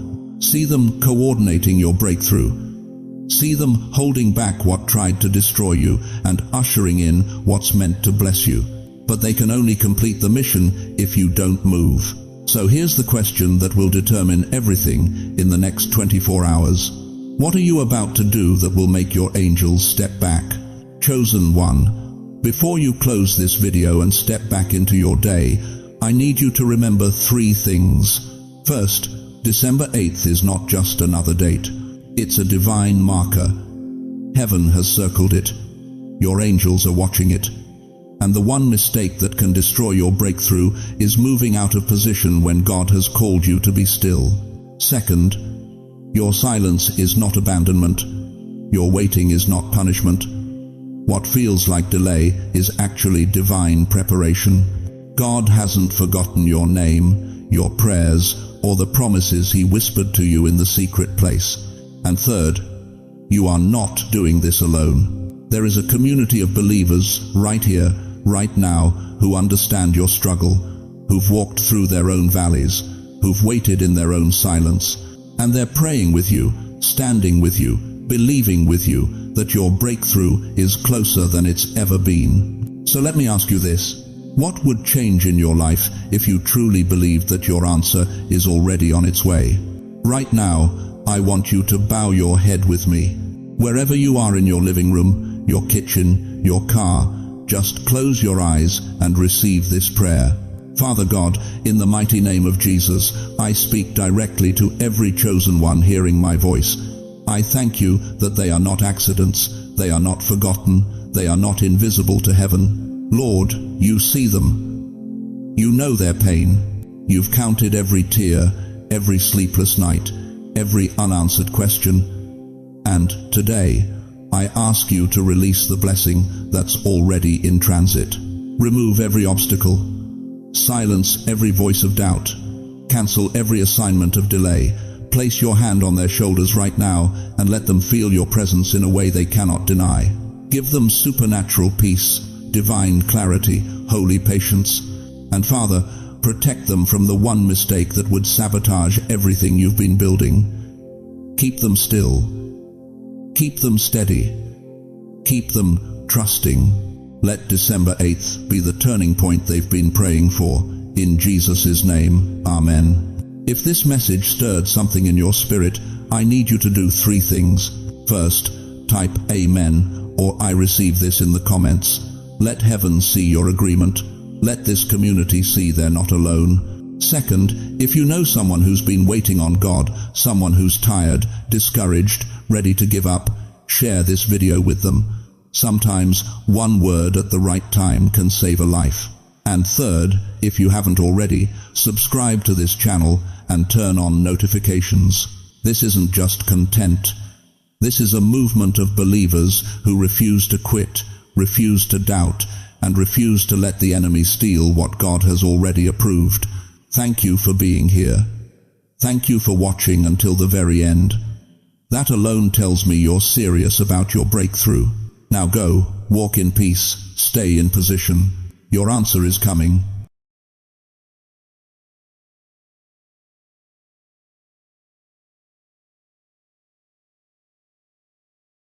See them coordinating your breakthrough. See them holding back what tried to destroy you and ushering in what's meant to bless you. But they can only complete the mission if you don't move. So here's the question that will determine everything in the next 24 hours. What are you about to do that will make your angels step back? Chosen one, before you close this video and step back into your day, I need you to remember 3 things. First, December 8th is not just another date. It's a divine marker. Heaven has circled it. Your angels are watching it. And the one mistake that can destroy your breakthrough is moving out of position when God has called you to be still. Second, your silence is not abandonment. Your waiting is not punishment. What feels like delay is actually divine preparation. God hasn't forgotten your name, your prayers, or the promises He whispered to you in the secret place. And third, you are not doing this alone. There is a community of believers right here, right now, who understand your struggle, who've walked through their own valleys, who've waited in their own silence, and they're praying with you, standing with you, believing with you that your breakthrough is closer than it's ever been. So let me ask you this. What would change in your life if you truly believed that your answer is already on its way? Right now, I want you to bow your head with me. Wherever you are in your living room, your kitchen, your car, just close your eyes and receive this prayer. Father God, in the mighty name of Jesus, I speak directly to every chosen one hearing my voice. I thank you that they are not accidents, they are not forgotten, they are not invisible to heaven. Lord, you see them. You know their pain. You've counted every tear, every sleepless night, every unanswered question. And today, I ask you to release the blessing that's already in transit. Remove every obstacle. Silence every voice of doubt. Cancel every assignment of delay. Place your hand on their shoulders right now and let them feel your presence in a way they cannot deny. Give them supernatural peace, divine clarity, holy patience. And Father, protect them from the one mistake that would sabotage everything you've been building. Keep them still. Keep them steady. Keep them trusting. Let December 8th be the turning point they've been praying for. In Jesus' name, Amen. If this message stirred something in your spirit, I need you to do 3 things. First, type Amen or I receive this in the comments. Let heaven see your agreement. Let this community see they're not alone. Second, if you know someone who's been waiting on God, someone who's tired, discouraged, ready to give up, share this video with them. Sometimes one word at the right time can save a life. And third, if you haven't already, subscribe to this channel and turn on notifications. This isn't just content. This is a movement of believers who refuse to quit, refuse to doubt, and refuse to let the enemy steal what God has already approved. Thank you for being here. Thank you for watching until the very end. That alone tells me you're serious about your breakthrough. Now go, walk in peace, stay in position. Your answer is coming.